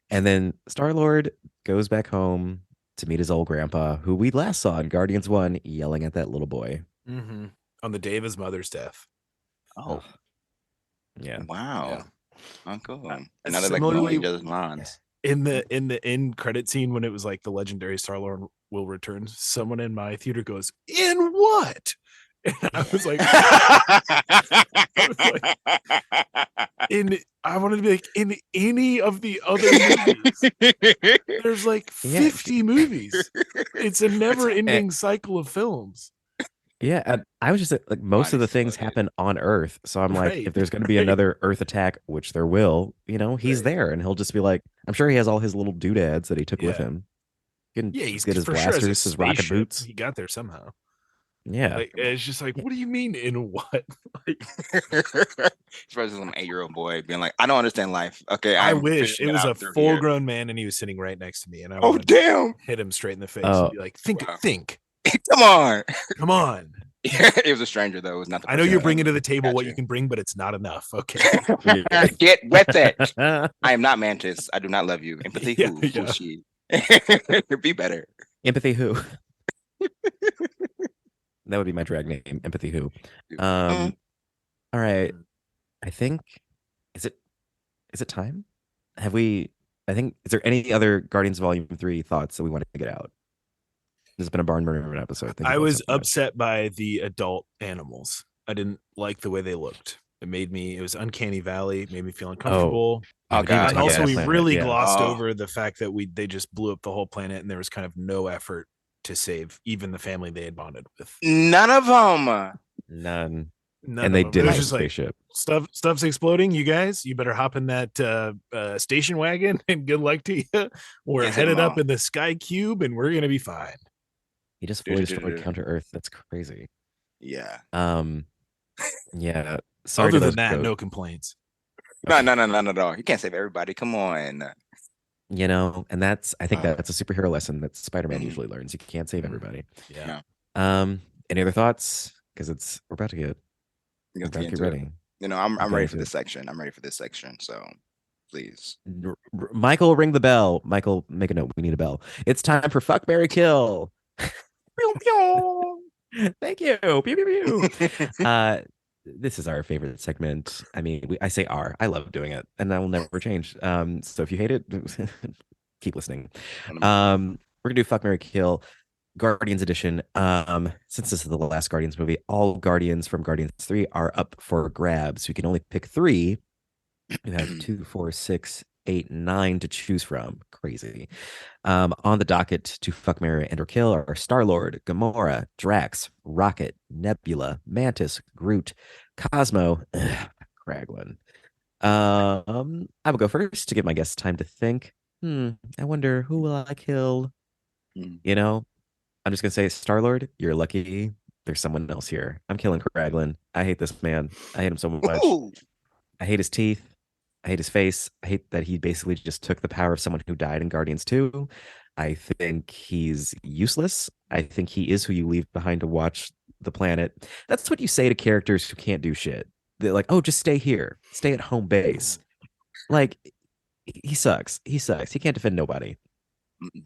And then Star-Lord goes back home to meet his old grandpa, who we last saw in Guardians 1 yelling at that little boy. On the day of his mother's death. Oh. Yeah. Wow. Yeah. Uncle. Another like knowing each other's minds. In the end credit scene, when it was like the legendary Star-Lord will return, someone in my theater goes, "In what?" And I was like, I wanted to be like, in any of the other movies. There's like 50 movies. It's a never-ending cycle of films. Yeah, and I was just like most of the Body's things flooded. happen on Earth, so I'm like, Right, if there's going to be right. another Earth attack, which there will, he's Right. there, and he'll just be like, I'm sure he has all his little doodads that he took with Yeah. him. He can Yeah, he's get his for sure has a blasters, his rocket spaceship. boots. He got there somehow. Yeah, Like it's just like, Yeah. what do you mean in what? Like, Especially some 8-year-old boy being like, I don't understand life. Okay, I I'm wish figuring it was out a through full here. grown man and he was sitting right next to me, and I Oh would damn! hit him straight in the face Oh. and be like, think, Wow. think, Come on. come on. It was a stranger though. It was not. The I know person you're that bringing to the table got what you. you can bring, but it's not enough. Okay. Get with it. I am not Mantis. I do not love you. Empathy. Yeah, Who? yeah. Who's she? Be better. Empathy who? That would be my drag name, Empathy who. All right. I think is it time? Have we I think is there any other Guardians Volume 3 thoughts that we want to get out? This has been a barn burner of an episode. Thank you I both was so much. upset by the adult animals. I didn't like the way they looked. It was uncanny valley, made me feel uncomfortable. Oh, we didn't God. And talk also about we that really planet, yeah. glossed Oh. over the fact that they just blew up the whole planet and there was kind of no effort to save even the family they had bonded with. None of them. None. None And of they them. did It was have a just like spaceship. stuff's exploding. You guys, you better hop in that station wagon and good luck to you. We're Can't save headed them up all. in the Sky Cube and we're gonna be fine. He just fully destroyed Counter Earth. That's crazy. Yeah. Yeah. Sorry Other to than those that, goat- no complaints. No, not at all. You can't save everybody. Come on. And I think that's a superhero lesson that Spider-Man Mhm. usually learns. You can't save everybody. Yeah. No. Any other thoughts? Because we're about to get You got to get get into it. ready. I'm Get ready into for it. this section. I'm ready for this section. So please. Michael, ring the bell. Michael, make a note. We need a bell. It's time for Fuck, Marry, Kill. Pew, pew. Thank you. Pew, pew, pew. This is our favorite segment. I mean, I say our. I love doing it, and that will never change. So if you hate it, keep listening. We're gonna do Fuck, Marry, Kill, Guardians edition. Since this is the last Guardians movie, all Guardians from Guardians 3 are up for grabs. We can only pick 3. You have 2, 4, 6, 8, 9 to choose from. Crazy. On the docket to Fuck, Marry, and or Kill are Star-Lord, Gamora, Drax, Rocket, Nebula, Mantis, Groot, Cosmo, Kraglin. I will go first to give my guests time to think. I wonder, who will I kill? I'm just gonna say, Star-Lord, you're lucky. There's someone else here. I'm killing Kraglin. I hate this man. I hate him so much. Ooh. I hate his teeth. I hate his face. I hate that he basically just took the power of someone who died in Guardians 2. I think he's useless. I think he is who you leave behind to watch the planet. That's what you say to characters who can't do shit. They're like, oh, just stay here. Stay at home base. Like, he sucks. He sucks. He can't defend nobody.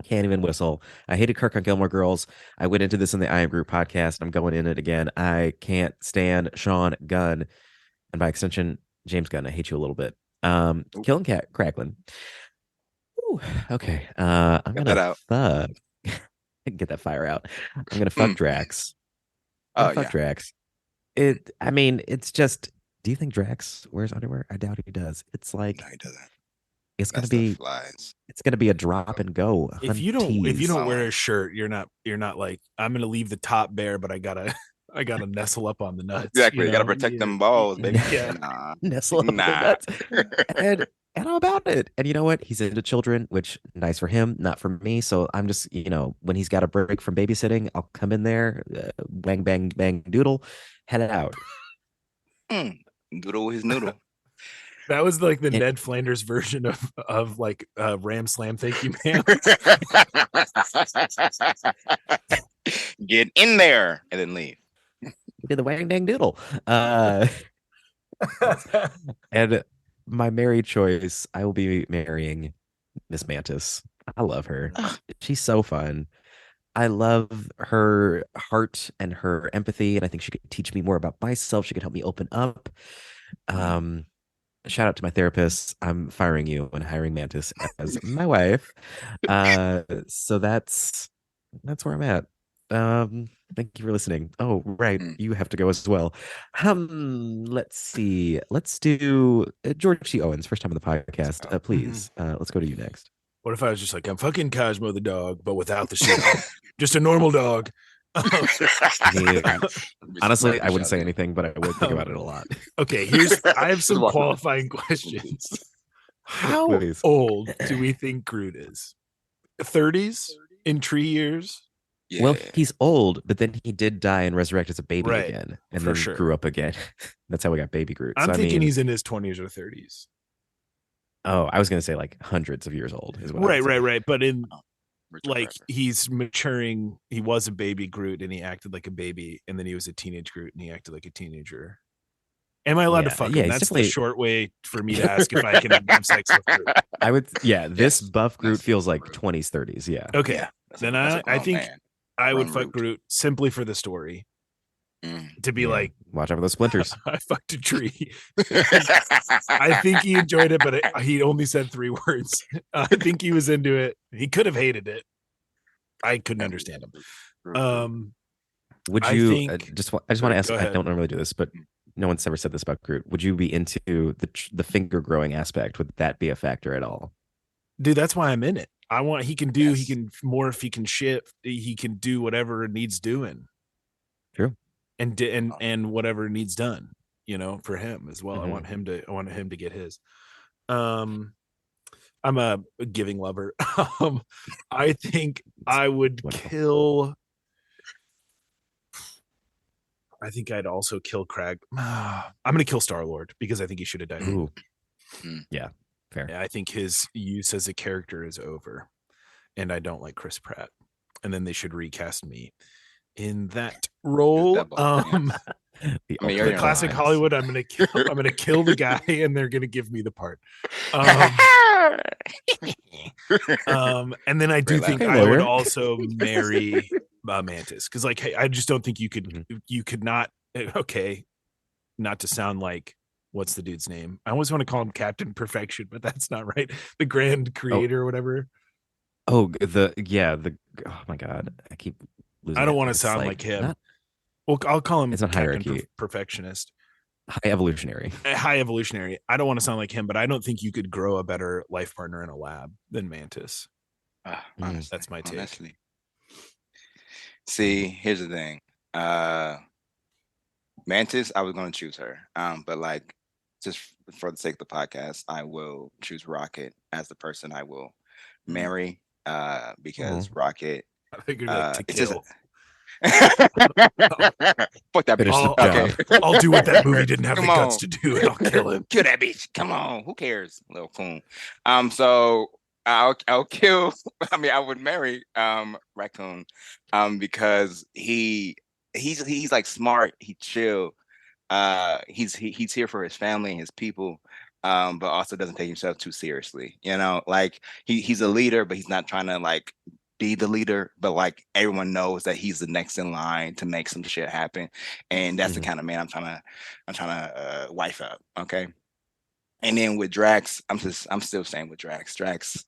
Can't even whistle. I hated Kirk on Gilmore Girls. I went into this in the I Am Group podcast. I'm going in it again. I can't stand Sean Gunn. And by extension, James Gunn. I hate you a little bit. Killing Kraglin. Ooh, okay. I'm Get gonna that out. fuck. Get that fire out. I'm gonna fuck Drax. Oh, Fuck yeah. Drax. It's just. Do you think Drax wears underwear? I doubt he does. It's like No, he doesn't. it's That gonna stuff be flies. it's gonna be a drop and go. If you don't wear Oh. a shirt, you're not like, I'm gonna leave the top bare, but I gotta nestle up on the nuts. Exactly. You gotta know? protect Yeah. them balls, baby. Yeah. Nah. nestle up in the Nah. nuts. and I'm about it. And you know what? He's into children, which nice for him, not for me. So I'm just, when he's got a break from babysitting, I'll come in there, bang, bang, bang, doodle, head it out. Doodle his noodle. That was like the It- Ned Flanders version of like Ram Slam. Thank you, ma'am. Get in there and then leave. He did the wang dang doodle. And my married choice, I will be marrying Miss Mantis. I love her. She's so fun. I love her heart and her empathy, and I think she could teach me more about myself. She could help me open up. Shout out to my therapist. I'm firing you and hiring Mantis as my wife. So that's where I'm at. Thank you for listening. Oh, right. You have to go as well. Let's see. Let's do George C. Owens, first time on the podcast. Please. Let's go to you next. What if I was just like, I'm fucking Cosmo the dog, but without the shit, just a normal dog. Honestly, I wouldn't say anything, but I would think about it a lot. Okay, I have some qualifying questions. How Please. old do we think Groot is? 30s in tree years? Yeah. Well, he's old, but then he did die and resurrect as a baby Right, again, and for then sure. grew up again. That's how we got Baby Groot. I'm So, thinking I mean, he's in his 20s or 30s. Oh, I was going to say like hundreds of years old. Is what I would say. Right. But in Richard like Pryor. he's maturing. He was a baby Groot and he acted like a baby, and then he was a teenage Groot and he acted like a teenager. Am I allowed to Yeah, fuck yeah, him? he's That's the definitely- short way for me to ask if I can have sex with Groot. I would. Yeah, this Yes. buff Groot Yes. feels like 20s, 30s. Yeah. Okay, Yeah, that's then that's a I grown think man. I would Run fuck Root. Groot simply for the story. To be Yeah. like, Watch out for those splinters. I fucked a tree. I think he enjoyed it, but he only said 3 words. I think he was into it. He could have hated it. I couldn't understand him. Would I you think- I just want to ask? Go I ahead. don't normally do this, but no one's ever said this about Groot. Would you be into the finger growing aspect? Would that be a factor at all? Dude, that's why I'm in it. I want he can Yes. can morph, he can shift, he can do whatever it needs doing. True. And whatever needs done, for him as well. Mhm. I want him to get his. I'm a giving lover. I think I would Wonderful. kill. I think I'd also kill Krag. I'm going to kill Star-Lord because I think he should have died. Ooh. Mm. Yeah. Fair. I think his use as a character is over, and I don't like Chris Pratt. And then they should recast me in that role. Double, yeah. The I mean, ultimate you're in Classic alliance. Hollywood. I'm gonna kill the guy, and they're gonna give me the part. And then I do Great think laugh. I would Lawyer. also marry Mantis, because I just don't think you could Mm-hmm. you could not. Okay, not to sound like what's the dude's name? I always want to call him Captain Perfection, but that's not right. The Grand Creator, or whatever. Oh, oh my God, I keep losing. I don't it. want to It's sound like him. not Well, I'll call him It's not Captain hierarchy. Perfectionist. high evolutionary. High evolutionary. I don't want to sound like him, but I don't think you could grow a better life partner in a lab than Mantis. Honestly, That's my take. honestly. See, here's the thing. Mantis, I was going to choose her. But like, just for the sake of the podcast, I will choose Rocket as the person I will marry. Because Rocket, I figured like to it's just kill. fuck that Finish bitch. the Okay. job. I'll do what that movie didn't have the Come guts on. to do, and I'll kill him. Kill that bitch. Come on. Who cares? Little coon. So I'll kill. I mean, I would marry Raccoon because he's like smart, he chill. He's here for his family and his people. But also doesn't take himself too seriously. Like he's a leader, but he's not trying to like be the leader, but like everyone knows that he's the next in line to make some shit happen. And that's the kind of man I'm trying to wife up. Okay. And then with Drax, I'm still staying with Drax. Drax,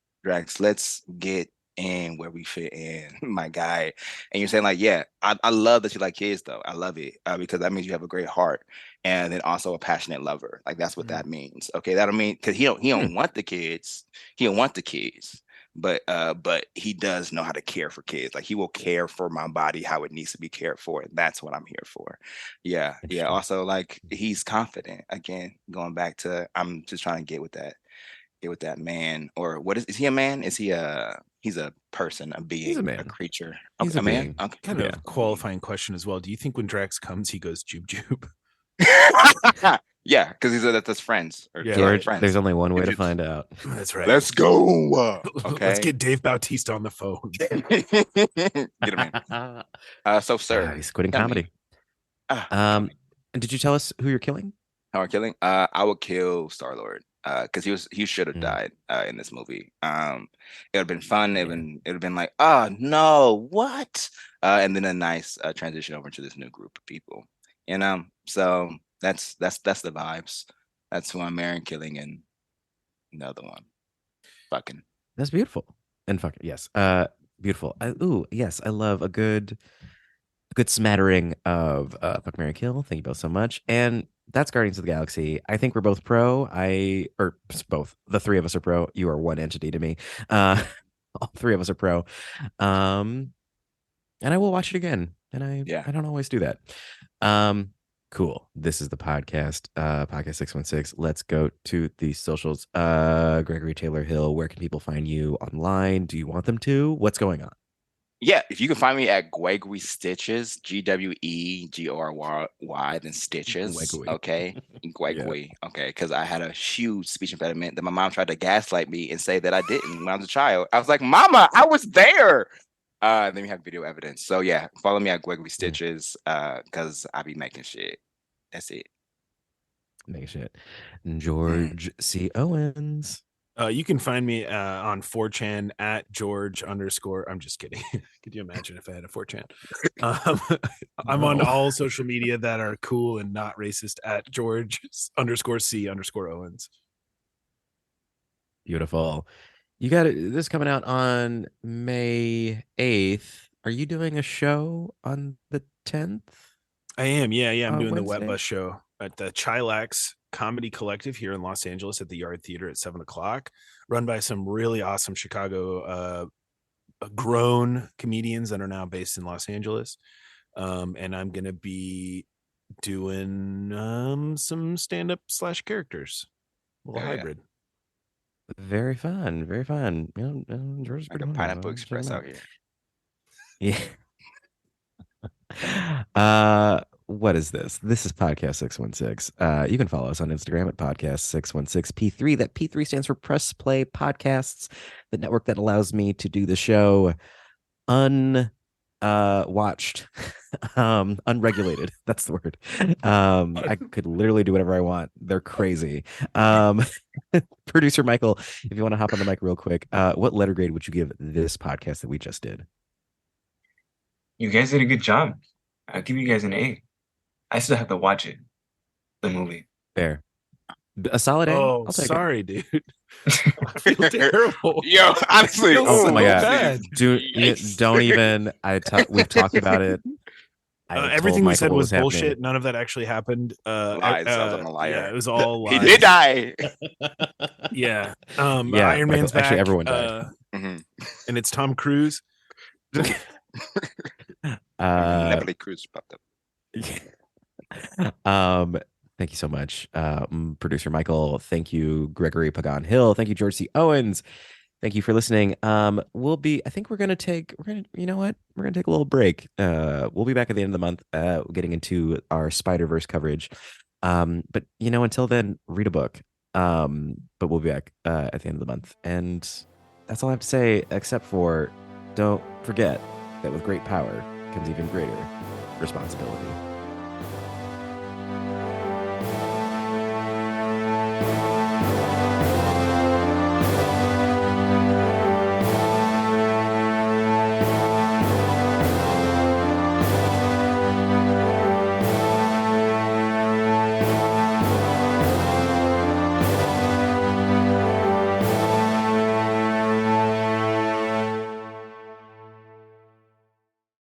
let's get in where we fit in, my guy. And you're saying like, yeah, I love that you like kids though. I love it because that means you have a great heart, and then also a passionate lover. Like that's what that means. Okay, that'll mean because he don't want the kids. He don't want the kids, but he does know how to care for kids. Like he will care for my body how it needs to be cared for. And that's what I'm here for. Yeah. Also, like he's confident. Again, going back to I'm just trying to get with that man. Or what is he a man? Is he he's a person, a being, He's a man. a creature? He's a a man. being. Okay. Kind of qualifying question as well. Do you think when Drax comes, he goes joob joob? Yeah, because that's his friends. Or Yeah. George, friends. there's only one way to If find out. That's right. Let's go. Okay. Let's get Dave Bautista on the phone. Get him in. So, sir, He's quitting tell me. comedy. And did you tell us who you're killing? How are killing? I would kill Star-Lord because he should have died in this movie. It would have been fun. It would have been like, oh no, what? And then a nice transition over to this new group of people. So that's the vibes. That's who I'm marrying, killing, and another one, fucking. That's beautiful. And fucking yes, beautiful. Yes, I love a good smattering of fuck, marry, kill. Thank you both so much. And that's Guardians of the Galaxy. I think we're both pro. Both. The three of us are pro. You are one entity to me. All three of us are pro. And I will watch it again. and I Yeah. don't always do that. Cool. This is the podcast, podcast 616. Let's go to the socials. Gregory Taylor Hill, where can people find you online? Do you want them to? What's going on? Yeah, if you can find me at Gregory Stitches, GWEGORY, then Stitches. Gregory. Okay, Gregory. Okay, because I had a huge speech impediment that my mom tried to gaslight me and say that I didn't when I was a child. I was like, "Mama, I was there." Then we have video evidence. So yeah, follow me at Gregory Stitches, because I be making shit. That's it. Making shit. George C. Owens. You can find me on 4chan at George _. I'm just kidding. Could you imagine if I had a 4chan? I'm on all social media that are cool and not racist at George _C _Owens. Beautiful. You got it. This coming out on May 8th. Are you doing a show on the 10th? I am. Yeah. I'm doing the Wednesday? Wet Bus show at the Chilax Comedy Collective here in Los Angeles at the Yard Theater at 7:00, run by some really awesome Chicago grown comedians that are now based in Los Angeles. And I'm going to be doing some stand-up / characters. A little hybrid. Very fun. Very fun. You know, George is Like pretty a funny. Pineapple Check him Express out. out here. Yeah. What is this? This is Podcast 616. You can follow us on Instagram at Podcast 616 P3. That P3 stands for Press Play Podcasts, the network that allows me to do the show watched, unregulated. That's the word. I could literally do whatever I want. They're crazy. Producer Michael, if you want to hop on the mic real quick, what letter grade would you give this podcast that we just did? You guys did a good job. I'll give you guys an A. I still have to watch it, the movie. Fair. A solid A. Oh, I'll take sorry, dude. I feel terrible. Yo, honestly, Oh my God. bad. Don't even. We've talked about it. Everything we said was bullshit. None of that actually happened. Lies. I was a liar. Yeah, it was all He lies. did die. Yeah. Yeah, Iron Man's back. actually, everyone died. Mhm. And it's Tom Cruise. Nebula Cruz popped up. Thank you so much, producer Michael. Thank you, Gregory Pagan Hill. Thank you, George C. Owens. Thank you for listening. I think we're gonna take a little break. We'll be back at the end of the month, getting into our Spider-Verse coverage. But until then, read a book. But we'll be back at the end of the month. And that's all I have to say, except for don't forget that with great power comes even greater responsibility.